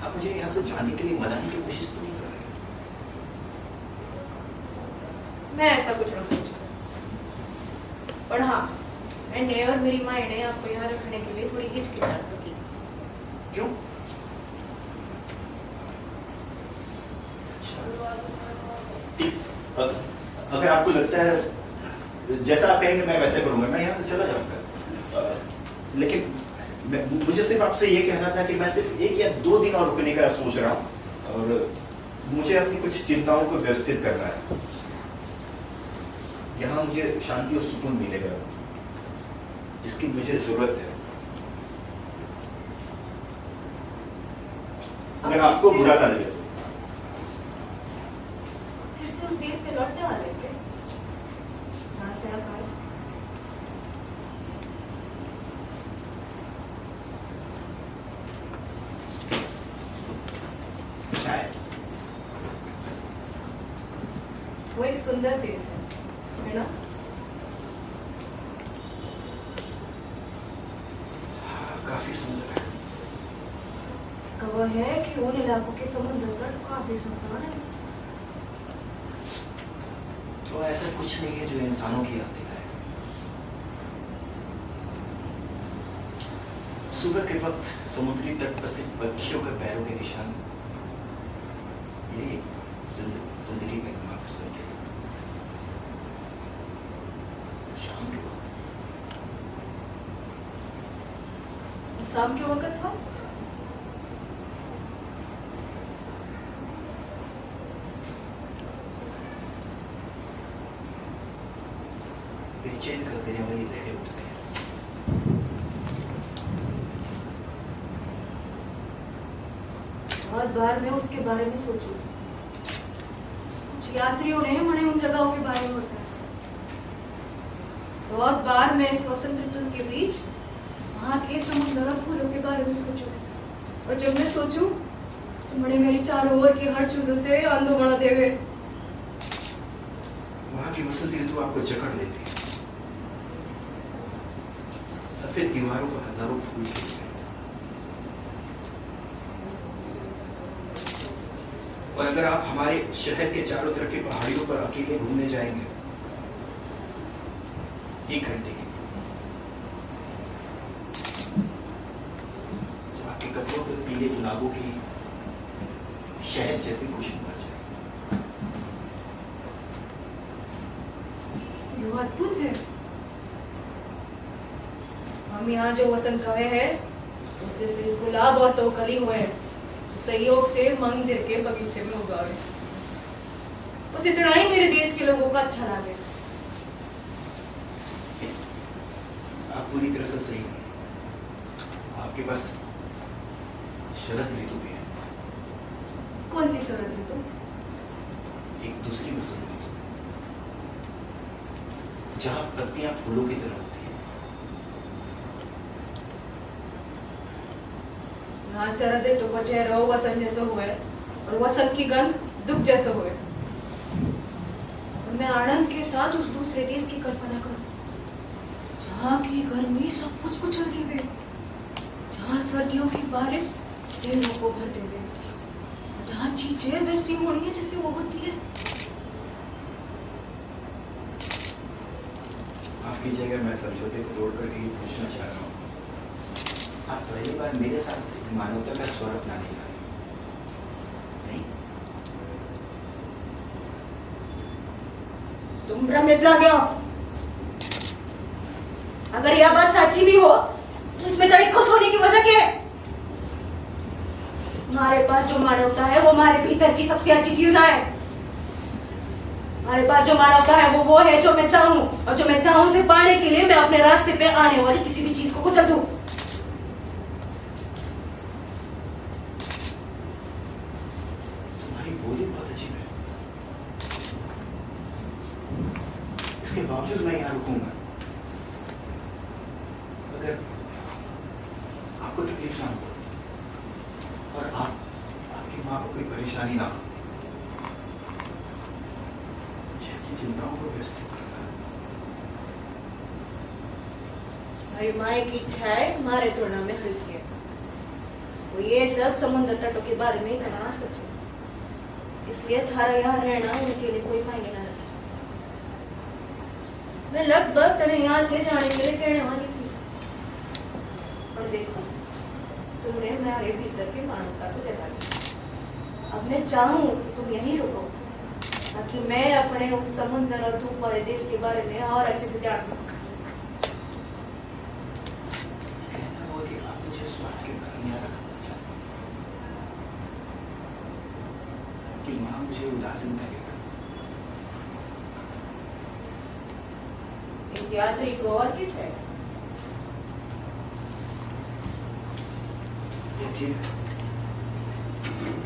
आप मुझे यहाँ से जाने के लिए मनाने की कोशिश तो नहीं कर रहे? मैं ऐसा कुछ ना सोचूं, पर हाँ, मैंने और मेरी माँ ने आपको यहाँ रखने के लिए थोड़ी हिचकिचाहट तो की। क्यों? अगर आपको लगता है जैसा आप कहेंगे मैं वैसे करूंगा, मैं यहाँ से चला जाऊंगा। लेकिन मुझे सिर्फ आपसे ये कहना था कि मैं सिर्फ 1 या 2 दिन और रुकने का सोच रहा हूँ और मुझे अपनी कुछ चिंताओं को व्यवस्थित करना है। यहाँ मुझे शांति और सुकून मिलेगा जिसकी मुझे जरूरत है। अगर आपको बुरा ना लगे फिर से उस देश पे लौटने वाले थे जहाँ से आप आए। शायद वो एक सुंदर देश है ना? काफी सुंदर है। कहा है कि उन इलाकों के समुद्र तट काफी सुनसान है। तो ऐसा कुछ नहीं है जो इंसानों की याद दिलाए। सुबह के वक्त समुद्री तट पर से पक्षियों के पैरों के निशान, यही जिंदगी में मात्र संकेत। शाम के वक्त शाम के वक्त साहब बेचैन कर देने वाली लहरें उठती हैं। बहुत बार मैं उसके बारे में सोचू। कुछ यात्रियों ने मुझे उन जगहों के बारे में बताया। बहुत बार मैं इस वसंत ऋतु के बीच वहाँ के समुद्र और फूलों के बारे में सोचू, और जब मैं सोचू तो मुझे मेरी चारों ओर की हर चीजों से अंधो बना देवे। वहां की वसंत ऋतु आपको जकड़ लेती है। सफेद दीवारों पर हजारों फूल खिलते हैं। और अगर आप हमारे शहर के चारों तरफ के पहाड़ियों पर अकेले घूमने जाएंगे 1 घंटे के, तो आपके कपड़ों पर पीले गुलाबों की शहद जैसी खुशबू आ जाए। ये अद्भुत है। हम यहाँ जो वसंत कहे हैं उससे सिर्फ गुलाब और तोकली हुए जो सहयोग से मंदिर के बगीचे में उगाए। बस इतना ही मेरे देश के लोगों को अच्छा लगे। आप पूरी तरह से सही हैं। आपके पास शरद ऋतु भी है। कौन सी शरद ऋतु? एक दूसरी वसंत ऋतु जहां पत्तियां फूलों की तरह होती है। यहाँ शरद ऋतु का चेहरा वसंत जैसा हुए और वसंत की गंध दुख जैसा हुए, और मैं आनंद के साथ उस दूसरे देश की कल्पना करूं यहाँ की गर्मी सब कुछ कुचल देवे, जहाँ सर्दियों की बारिश शहरों को भर देवे, जहाँ चीजें वैसी होनी है जैसे वो होती है। माफ कीजिएगा, मैं समझौते को तोड़ करके ये पूछना चाह रहा हूँ, आप पहली बार मेरे साथ एक मानवता का स्वर अपनाने जा रहे हैं, नहीं? तुम भ्रमित ना गए हो। अगर यह बात सच्ची भी हो तो इसमें तेरी खुश होने की वजह क्या है? हमारे पास जो मानवता है वो हमारे भीतर की सबसे अच्छी चीज है। हमारे पास जो मानवता है वो है जो मैं चाहूं, और जो मैं चाहूं उसे पाने के लिए मैं अपने रास्ते पे आने वाली किसी भी चीज को कुचल दूं। तुम्हारी बोली बहुत अजीब है, इसके बावजूद मैं यहाँ रुकूंगा। अगर आपको तकलीफ ना हो और आपकी माँ को कोई परेशानी ना हो, मुझे अपनी चिंताओं को व्यवस्थित करना है। हमारी माँ की इच्छा है हमारे तुलना में हल्की है। वो ये सब समुद्र तटों के बारे में कहना सच है, इसलिए थारा यहाँ रहना उनके लिए कोई मायने ना रखता। मैं लगभग तेरे यहाँ से जाने के लिए कहने वाली थी, और देखो तुमने मेरे भीतर की मानवता को जगा दिया। अब मैं चाहूँ कि तुम यहीं रुको ताकि मैं अपने उस समुद्र और धूप वाले देश के बारे में और अच्छे से जान सकूं। कहना हुआ कि आप मुझे स्वार्थ के कारण यहाँ रखना चाहते हैं, कि माँ मुझे उदासीन लगेगा। एक यात्री को और क्या चाहिए? अजीब है,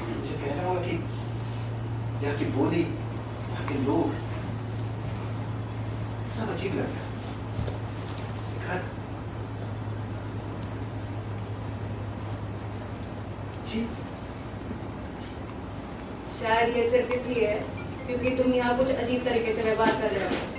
मुझे कहना होगा कि यहाँ की बोली, यहाँ के लोग सब अजीब लग रहा है। घर जी, शायद ये सिर्फ इसलिए है क्योंकि तुम यहाँ कुछ अजीब तरीके से व्यवहार कर रहे हो।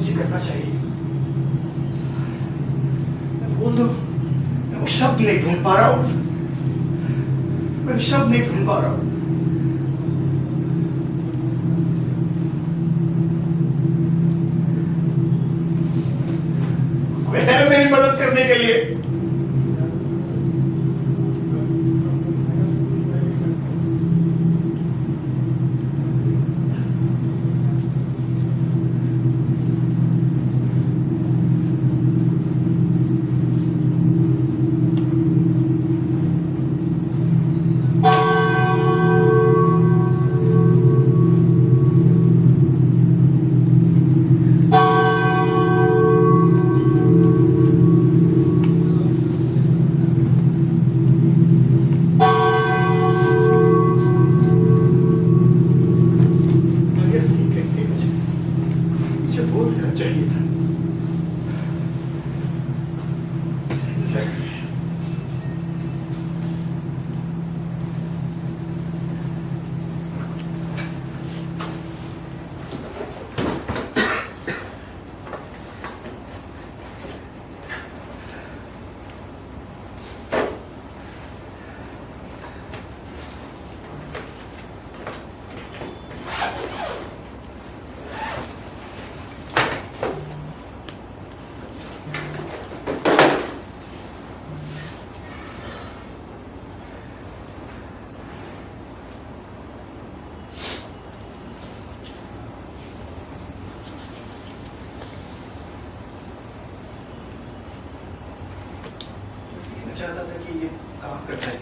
करना चाहिए। मैं बोल दूं, मैं वो शब्द नहीं ढूंढ पा रहा हूं, मैं शब्द नहीं ढूंढ पा रहा हूं। कोई है मेरी मदद करने के लिए? करता है।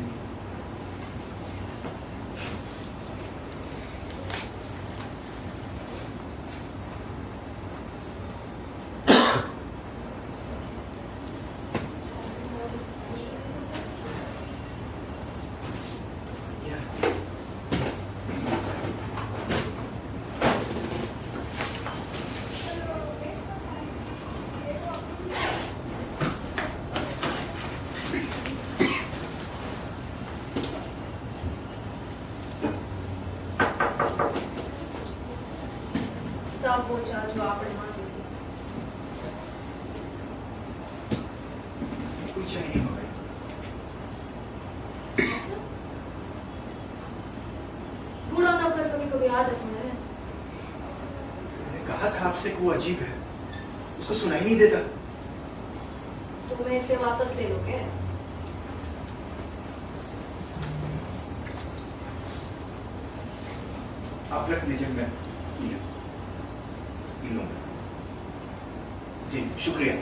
सब वो चार्ज जो आपने मांगी थी। कोई चाय नहीं मंगाई। अच्छा? बूढ़ा नौकर कभी कभी आता सुना है। मैंने कहा था आपसे कि वो अजीब है, उसको सुनाई नहीं देता। तो मैं इसे वापस ले लो क्या? आप रख दीजिए, मैं पी लूंगा। जी शुक्रिया।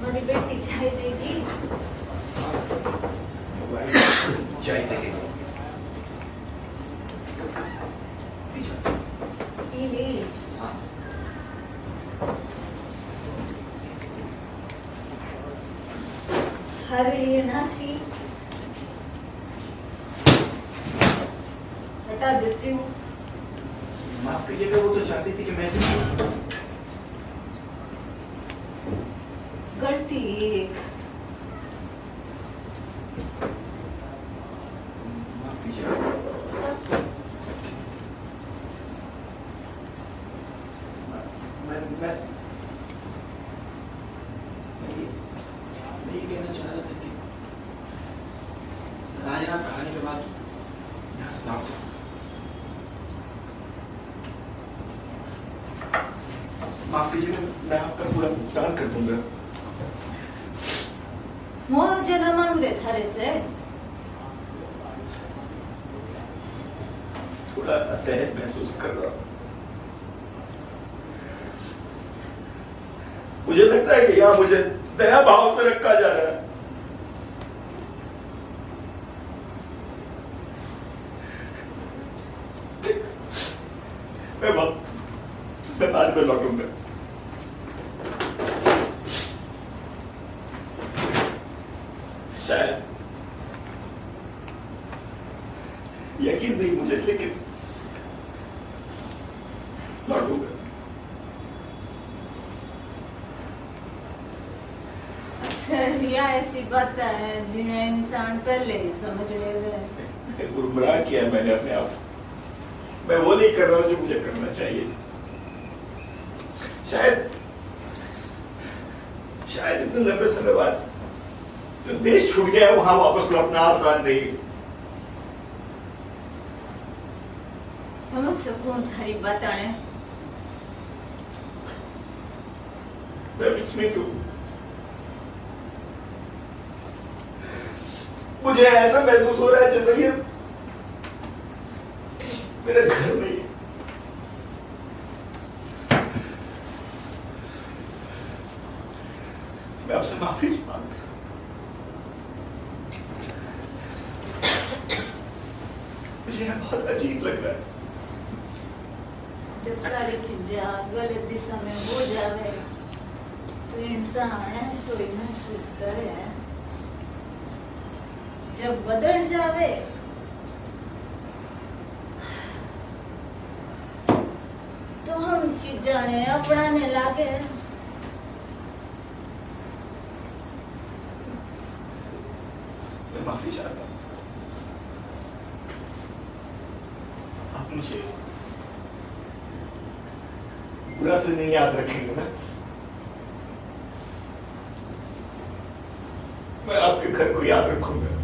मेरी बेटी चाय देगी। चाय देगी। पी ली। हाँ। थारे लिए ना थी, हटा देती हूँ। माफ कीजिएगा, वो तो चाहती थी कि मैं इसे गलती एक। माफ कीजिएगा। मैं ये कहना चाह रहा था कि आज रात खाने के बाद यहाँ से भाग जाओ। माफ कीजिएगा, मैं आपका पूरा भुगतान कर दूंगा। मुआवजा न मांग रहे थारे से। थोड़ा असहज महसूस कर रहा हूँ। मुझे लगता है कि यहाँ मुझे दया भाव से रखा जा रहा है। मैं बाद में लौटूंगा। शायद यकीन नहीं मुझे, लेकिन लौटूंगा। अक्सर यह ऐसी बातें हैं जिन्हें इंसान पहले ही समझ ले। गुमराह किया मैंने अपने आप। मैं वो नहीं कर रहा हूं जो मुझे करना चाहिए। शायद इतने लंबे समय बाद जो देश छूट गया है वहां वापस लौटना आसान नहीं। समझ सकूं थारी बताने। मैं विचलित हूं। मुझे ऐसा महसूस हो रहा है जैसे ये मेरा घर नहीं है। मैं आपसे माफी मांगता हूं। मुझे यह बहुत अजीब लग रहा है। जब सारी चीजें गलत दिशा में हो जावे तो इंसान ऐसो ही महसूस करे। जब बदल जावे तो हम चीजा ने अपनाने लागे। मैं माफी चाहता हूं। आप मुझे बुरा तो नहीं याद रखेंगे ना? मैं आपके घर को याद रखूंगा।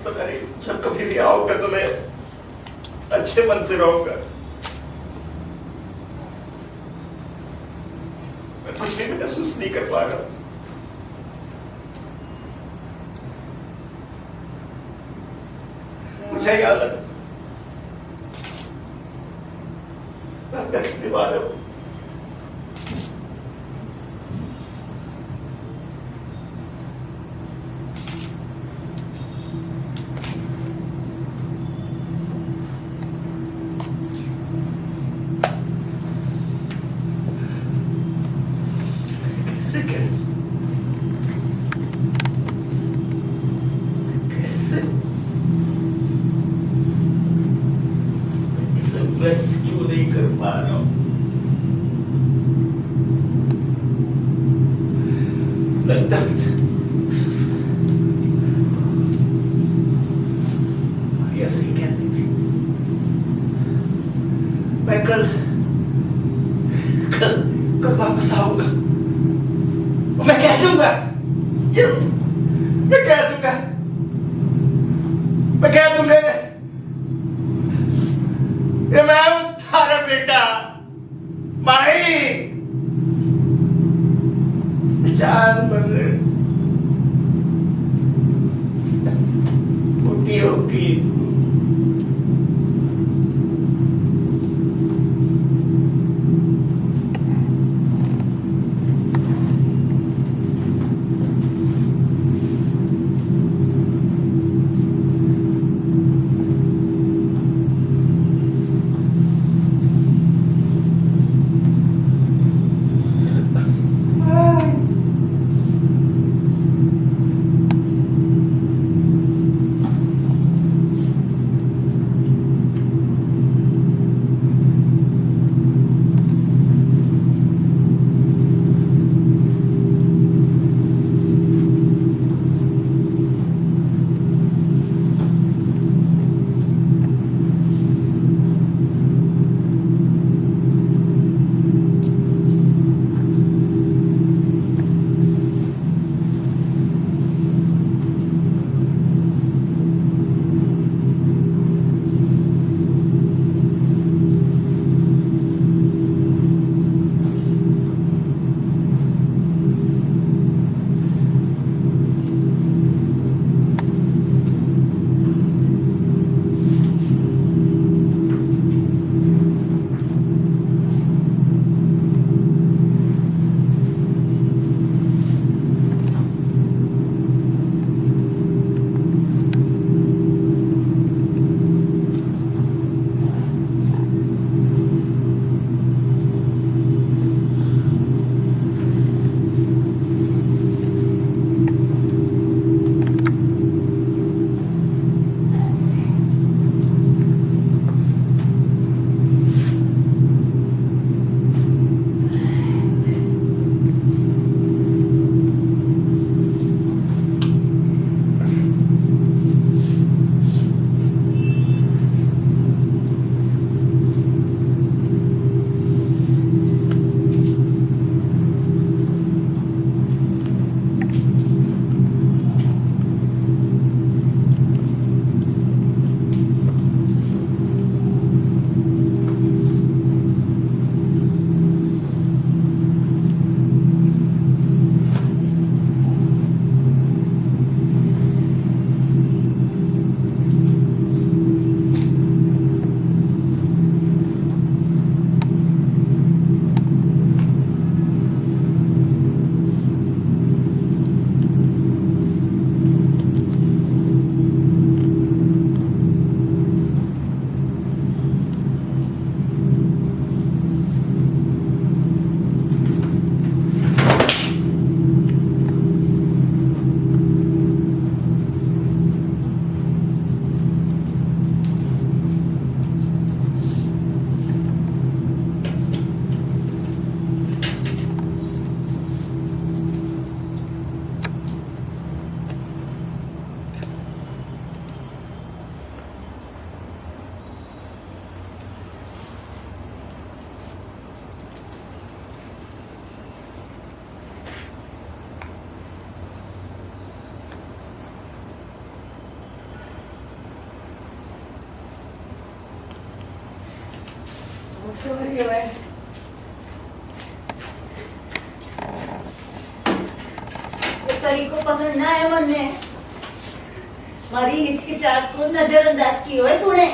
पता नहीं जब कभी भी आओगे तो मैं अच्छे मन से रहूंगा। मैं कुछ भी महसूस नहीं कर पा रहा। मुझे याद है मैं आपका धन्यवाद हूं। क्यों नहीं कर पा रहा हूं? लगता है ऐसे ही कहती थी। मैं कल कल कल वापस आऊंगा। मैं कह दूंगा ये मैं कह दूंगा ये मैं हूं थारा बेटा माही। चार बने मोटी होगी सॉरी मैं तरीको पसंद ना है मन्ने मारी हिचकिचाहट को नजरअंदाज की है तूने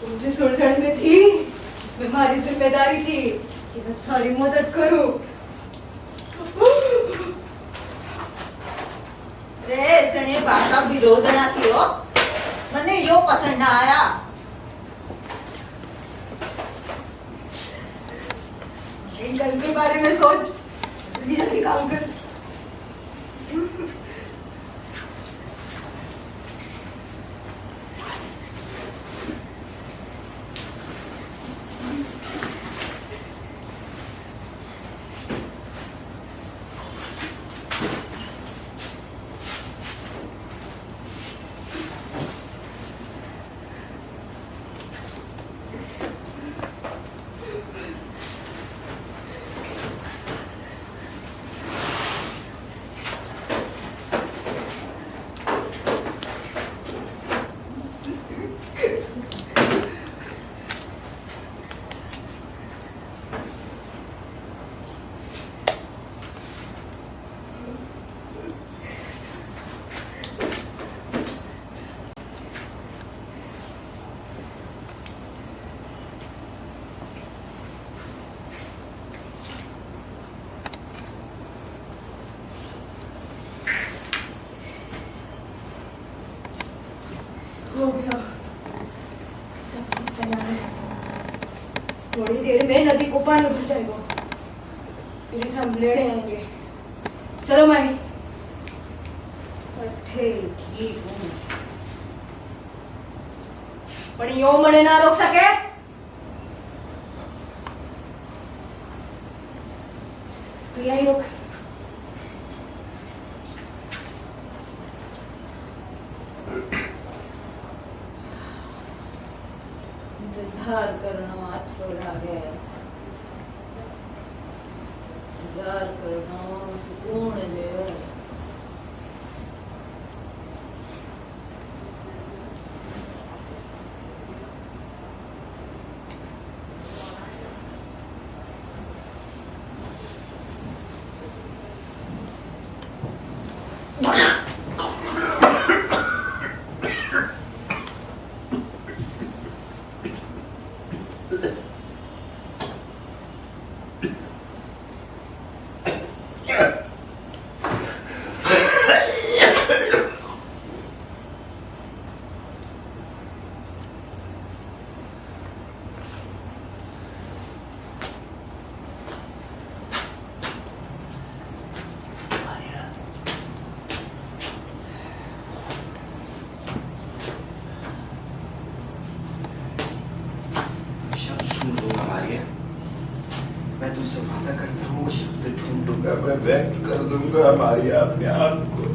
मुझे सुलझन में थी हमारी जिम्मेदारी थी कि मैं तुम्हारी मदद करूं रे सने भाषा विरोध ना कियो मने यो पसंद ना आया इन कल के बारे में सोच जल्दी जल्दी काम कर हो गया सब कुछ तैयार है थोड़ी देर में नदी को पानी भर जाएगा फिर हम लेने आएंगे चलो माही पण यो मने ना रोक सके तो यही रोक इंतजार करना छोड़ा है इंतजार करना सुकून दे मैं तुमसे वादा करता हूँ वो शब्द ढूंढूंगा मैं व्यक्त कर दूंगा हमारी अपने आप को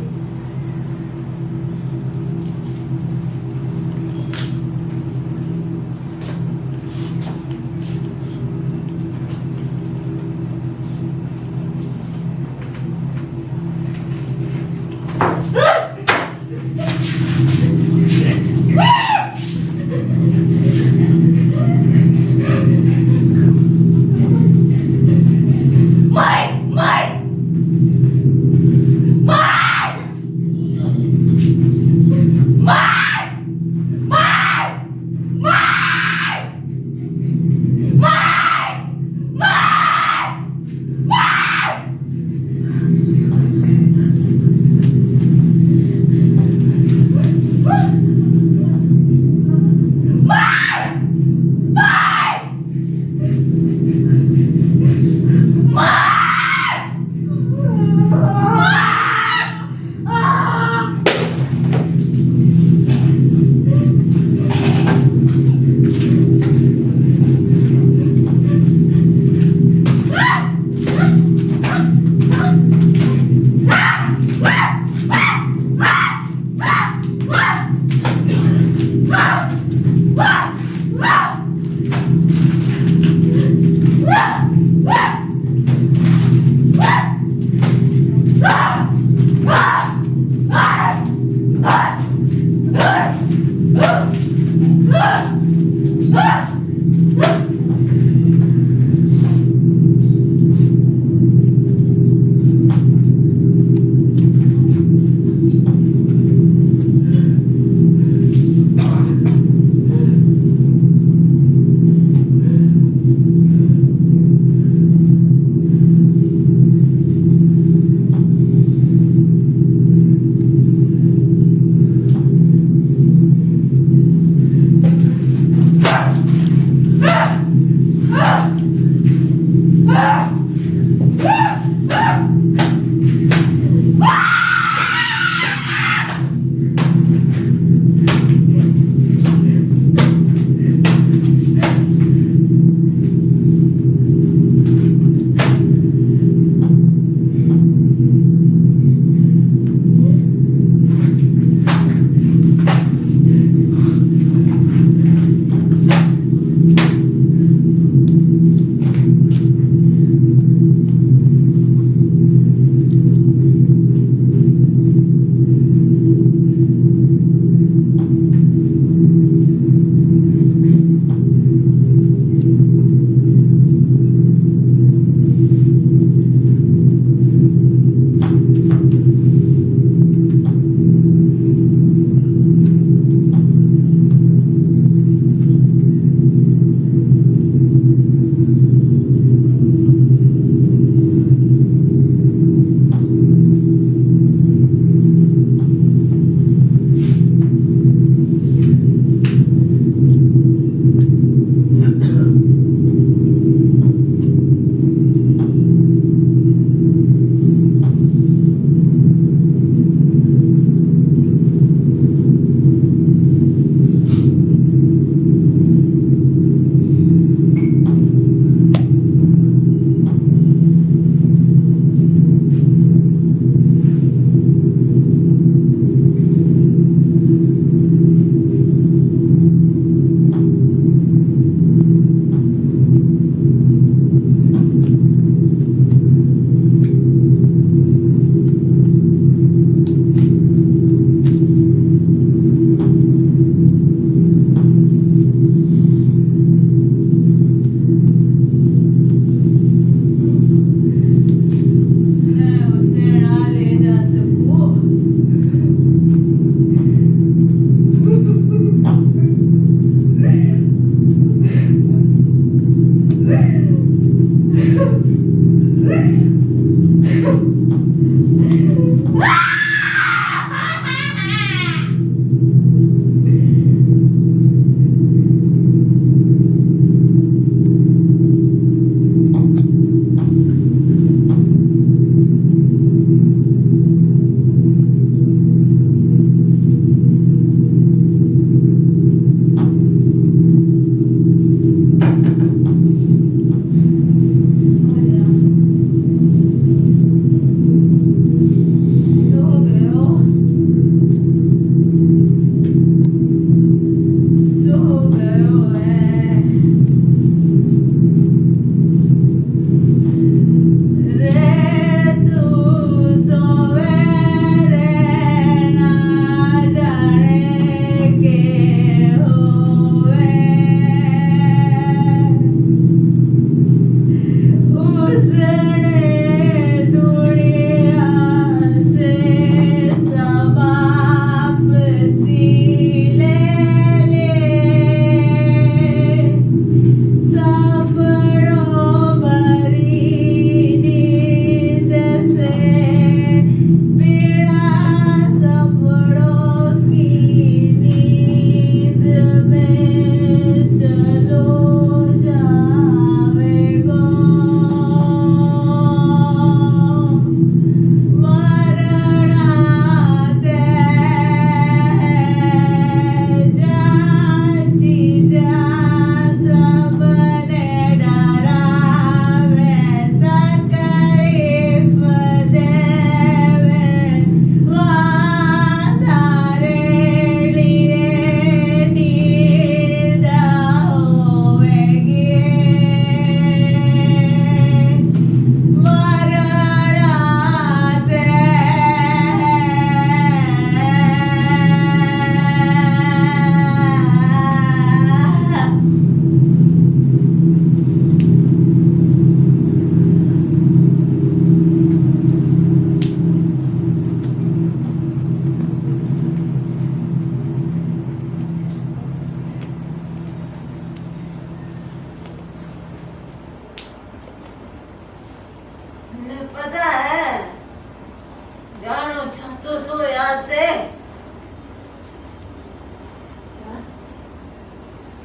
जातो तो यहाँ से।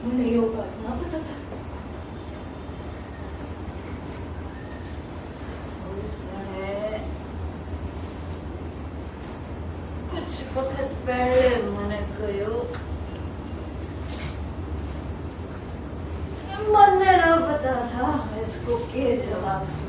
मुझे ये बात ना पता था। उसने कुछ वक्त पहले मैंने कहो मैंने ना पता था इसको के जवाब दूं।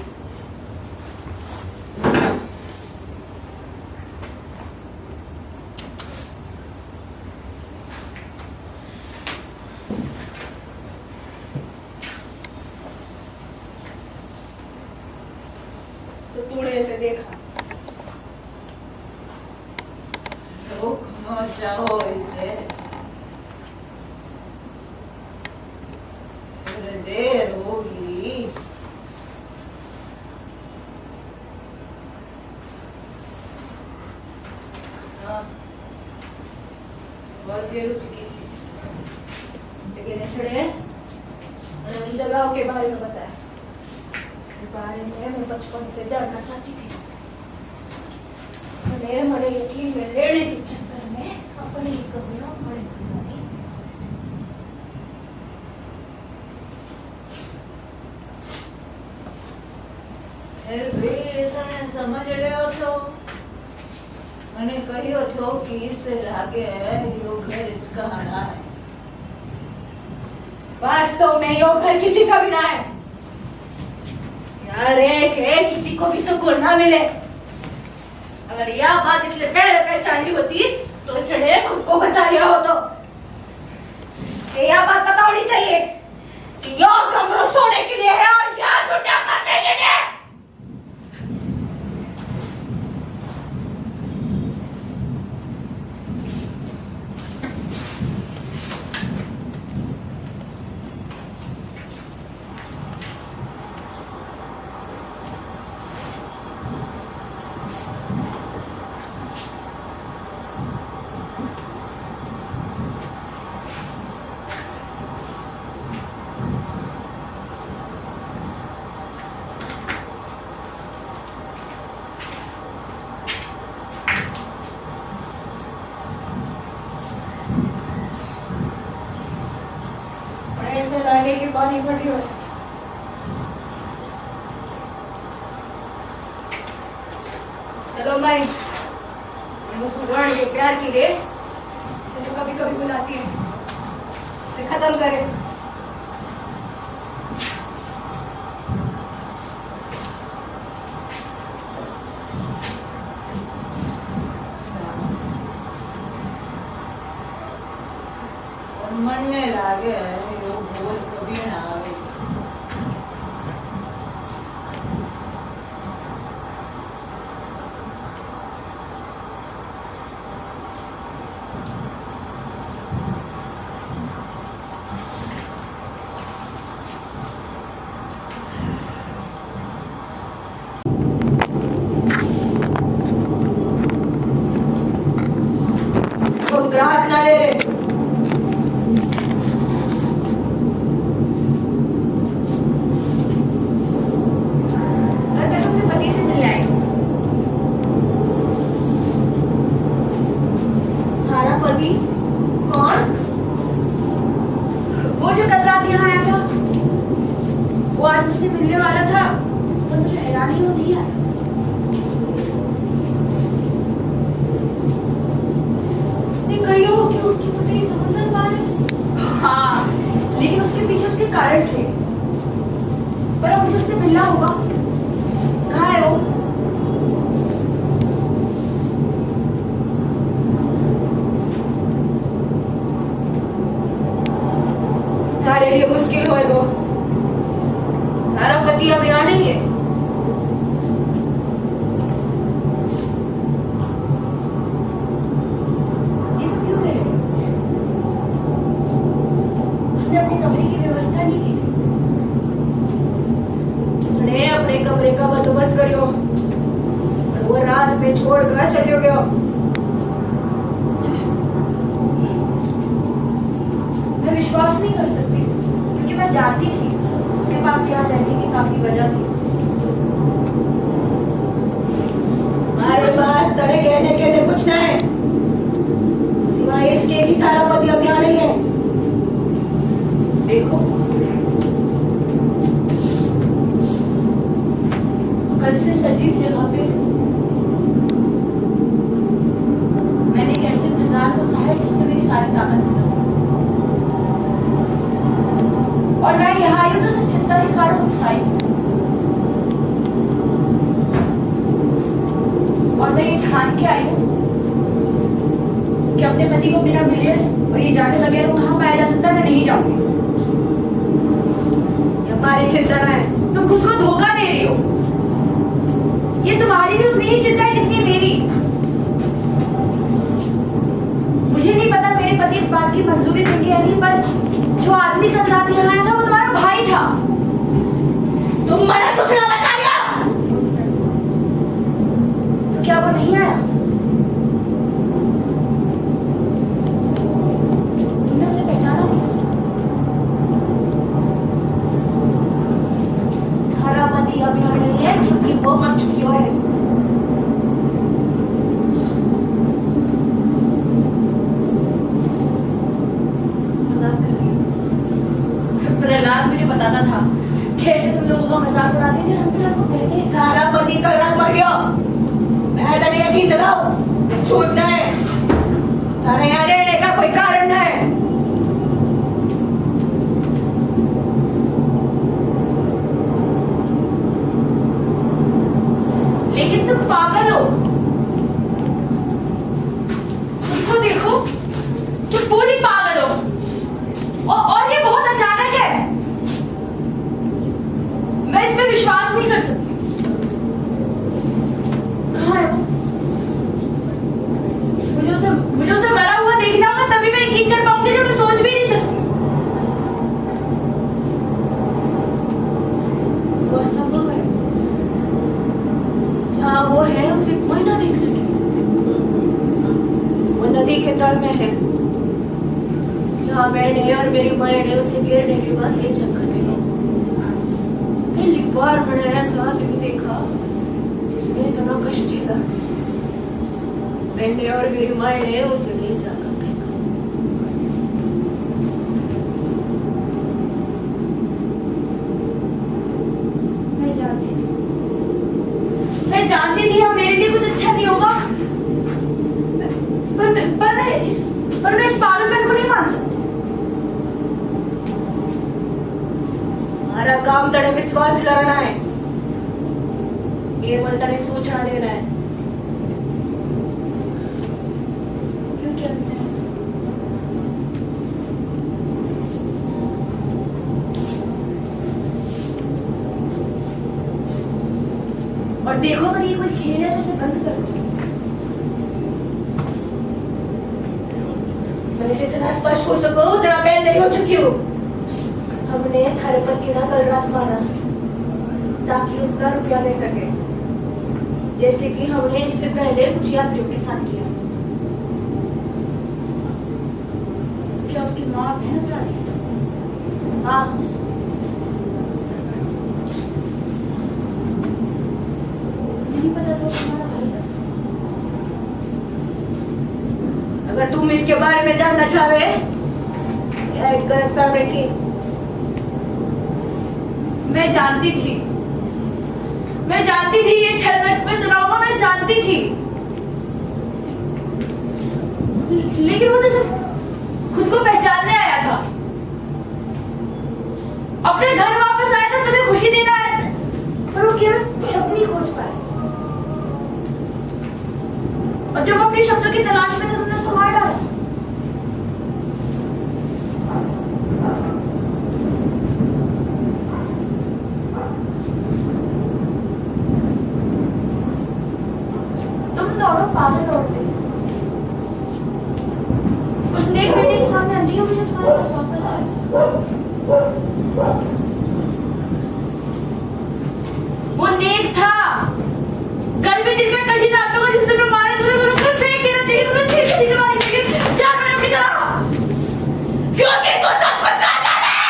तो तूने इसे देखा। रोकना चाहो इसे, थोड़ी देर होगी। हाँ, बहुत देर हो चुकी है। लेकिन इसने उन जगहों के बारे में बताया। इसके बारे में मैं बचपन से जानना चाहती थी। इसने हमारे यकीन में लेने के चक्कर में अपनी कमियां बड़ी बना दी। फिर भी इसने समझ लियो तो मैंने कहियो तो कि इससे लागे यो घर इसका हड़ा है। वास्तव में यो घर किसी का भी ना है। यार एक है किसी को भी सुकून ना मिले। अगर यह बात इसने पहले पहचान ली होती तो इसने खुद को बचा लिया हो। तो यह बात पता होनी चाहिए कि यह कमरा सोने के लिए है और यह दुनिया मरने के लिए। ऐसे लागे कि पानी भरी हो। चलो मैं भगवान के प्यार के लिए इसे कभी कभी बुलाती है, इसे खत्म करे। और मरने लागे यो बोल कभी ना आवे। तुम ग्राहक ना ले रहे। मुझसे मिलने वाला था तो मुझे हैरानी हो नहीं आई। उसने कही हो कि उसकी पत्नी समुद्र पार है। हाँ, लेकिन उसके पीछे उसके कारण थे। पर अब मुझे उससे मिलना होगा। कहाँ है वो? तुम्हारे लिए मुश्किल होएगा। तारा पति अब यहाँ नहीं है। ये तो क्यों कह रहे हो? उसने अपने कमरे की व्यवस्था नहीं की थी। उसने अपने कमरे का बंदोबस्त करियो और वो रात पे छोड़कर चलियो गयो। मैं विश्वास नहीं कर सकती क्योंकि मैं जानती थी उसके पास यहाँ रहने की काफी वजह थी। हमारे पास तारे कहने के लिए कुछ नहीं सिवाय इसके कि तारापति अब यहाँ नहीं है। देखो कल से सजीव जगह पे मैंने एक ऐसे इंतजार को सहा है जिसमें मेरी सारी ताकत खत्म हो। और मैं यहाँ आई हूँ तो सिर्फ चिंता के कारण उत्साही हूँ। और मैं ये ठान के आई हूँ कि अपने पति को बिना मिले और ये जाने बगैर वो कहाँ पाया जा सकता है मैं नहीं जाऊंगी। हमारी चिंता है, तुम खुद को धोखा दे रही हो। ये तुम्हारी भी उतनी ही चिंता है जितनी मेरी। मुझे नहीं पता मेरे पति इस बात की मंजूरी देंगे या नहीं, पर जो आदमी कल रात यहाँ आया था वो तुम्हारा भाई था। तुम मना कुछ ना बताया तो क्या वो नहीं आया? तुमने उसे पहचाना नहीं? तारापति अब यहाँ नहीं है क्योंकि वो मर चुकी है। मजाक कर रही हो? प्रहलाद मुझे बताता था कैसे तुम लोगों का मजाक उड़ाते थे। हम तो आपको पहले तारापति का रंग मर गया। मैं तने यकीन दिलाओ झूठ न है। तारे यहाँ रहने का कोई कारण न है। लेकिन तुम पागल हो। उसको देखो, तुम पूरी पागल हो। और ये बहुत अचानक है। मैं इस पे विश्वास नहीं कर सकती। कहाँ है वो? मुझे उसे मरा हुआ देखना होगा तभी मैं यकीन कर पाऊंगी, जो मैं सोच भी नहीं सकती। वो असंभव है। जहाँ वो है उसे कोई ना देख सके। वो नदी के तल में है जहाँ मैंने और मेरी माँ ने उसे गिरने के बाद ले जाकर पहली बार मैंने ऐसा आदमी देखा जिसने इतना कष्ट झेला। मैंने और मेरी माँ ने उसे ले जाकर फेंका। मैं जानती थी अब मेरे लिए कुछ अच्छा नहीं होगा, पर मैं इस पागलपन को नहीं मान सकती। हमारा काम तड़े विश्वास दिलाना है, केवल तड़े सूचना देना है। क्यों क्या करते हैं ऐसा? और देखो अगर ये कोई खेल है तो इसे बंद करो। मैं जितना स्पष्ट हो सकूं उतना पहले हो चुकी हूँ। हमने थारेपति ना कल रात मारा ताकि उसका रुपया ले सके, जैसे कि हमने इससे पहले कुछ यात्रियों के साथ किया। क्या उसकी माँ बहन उठा ली? हाँ, नहीं पता था तुम्हारा भाई था। अगर तुम इसके बारे में जानना चाहे, यह एक गलत फहमी थी। मैं जानती थी ये छल मैं सुनाऊंगा। मैं जानती थी, लेकिन वो तो सिर्फ खुद को पहचानने आया था। अपने घर वापस आया था तुम्हें खुशी देना है, पर वो केवल शब्द नहीं खोज पाए। और जब अपने शब्दों की तलाश में था तुमने उसे मार डाला। दोनों पागल औरतें उस नेक बेटे के सामने अंधी होगी जो तुम्हारे पास वापस आया। वो नेक था, गर्मी दिल का कठिन आत्मा को जिस दिन मारे तुझे फेंक देना चाहिए। तुझे फेंक देने वाली चाहिए जानवरों की तरह, क्योंकि तू सब कुछ जाता है।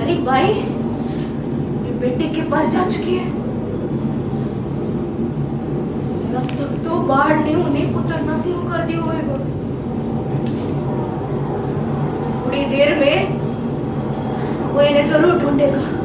अरे भाई बेटे के पास जा चुकी है। अब तक तो बाढ़ ने उन्हें कुतरना शुरू कर दिया होगा। थोड़ी देर में कोई इन्हें जरूर ढूंढेगा।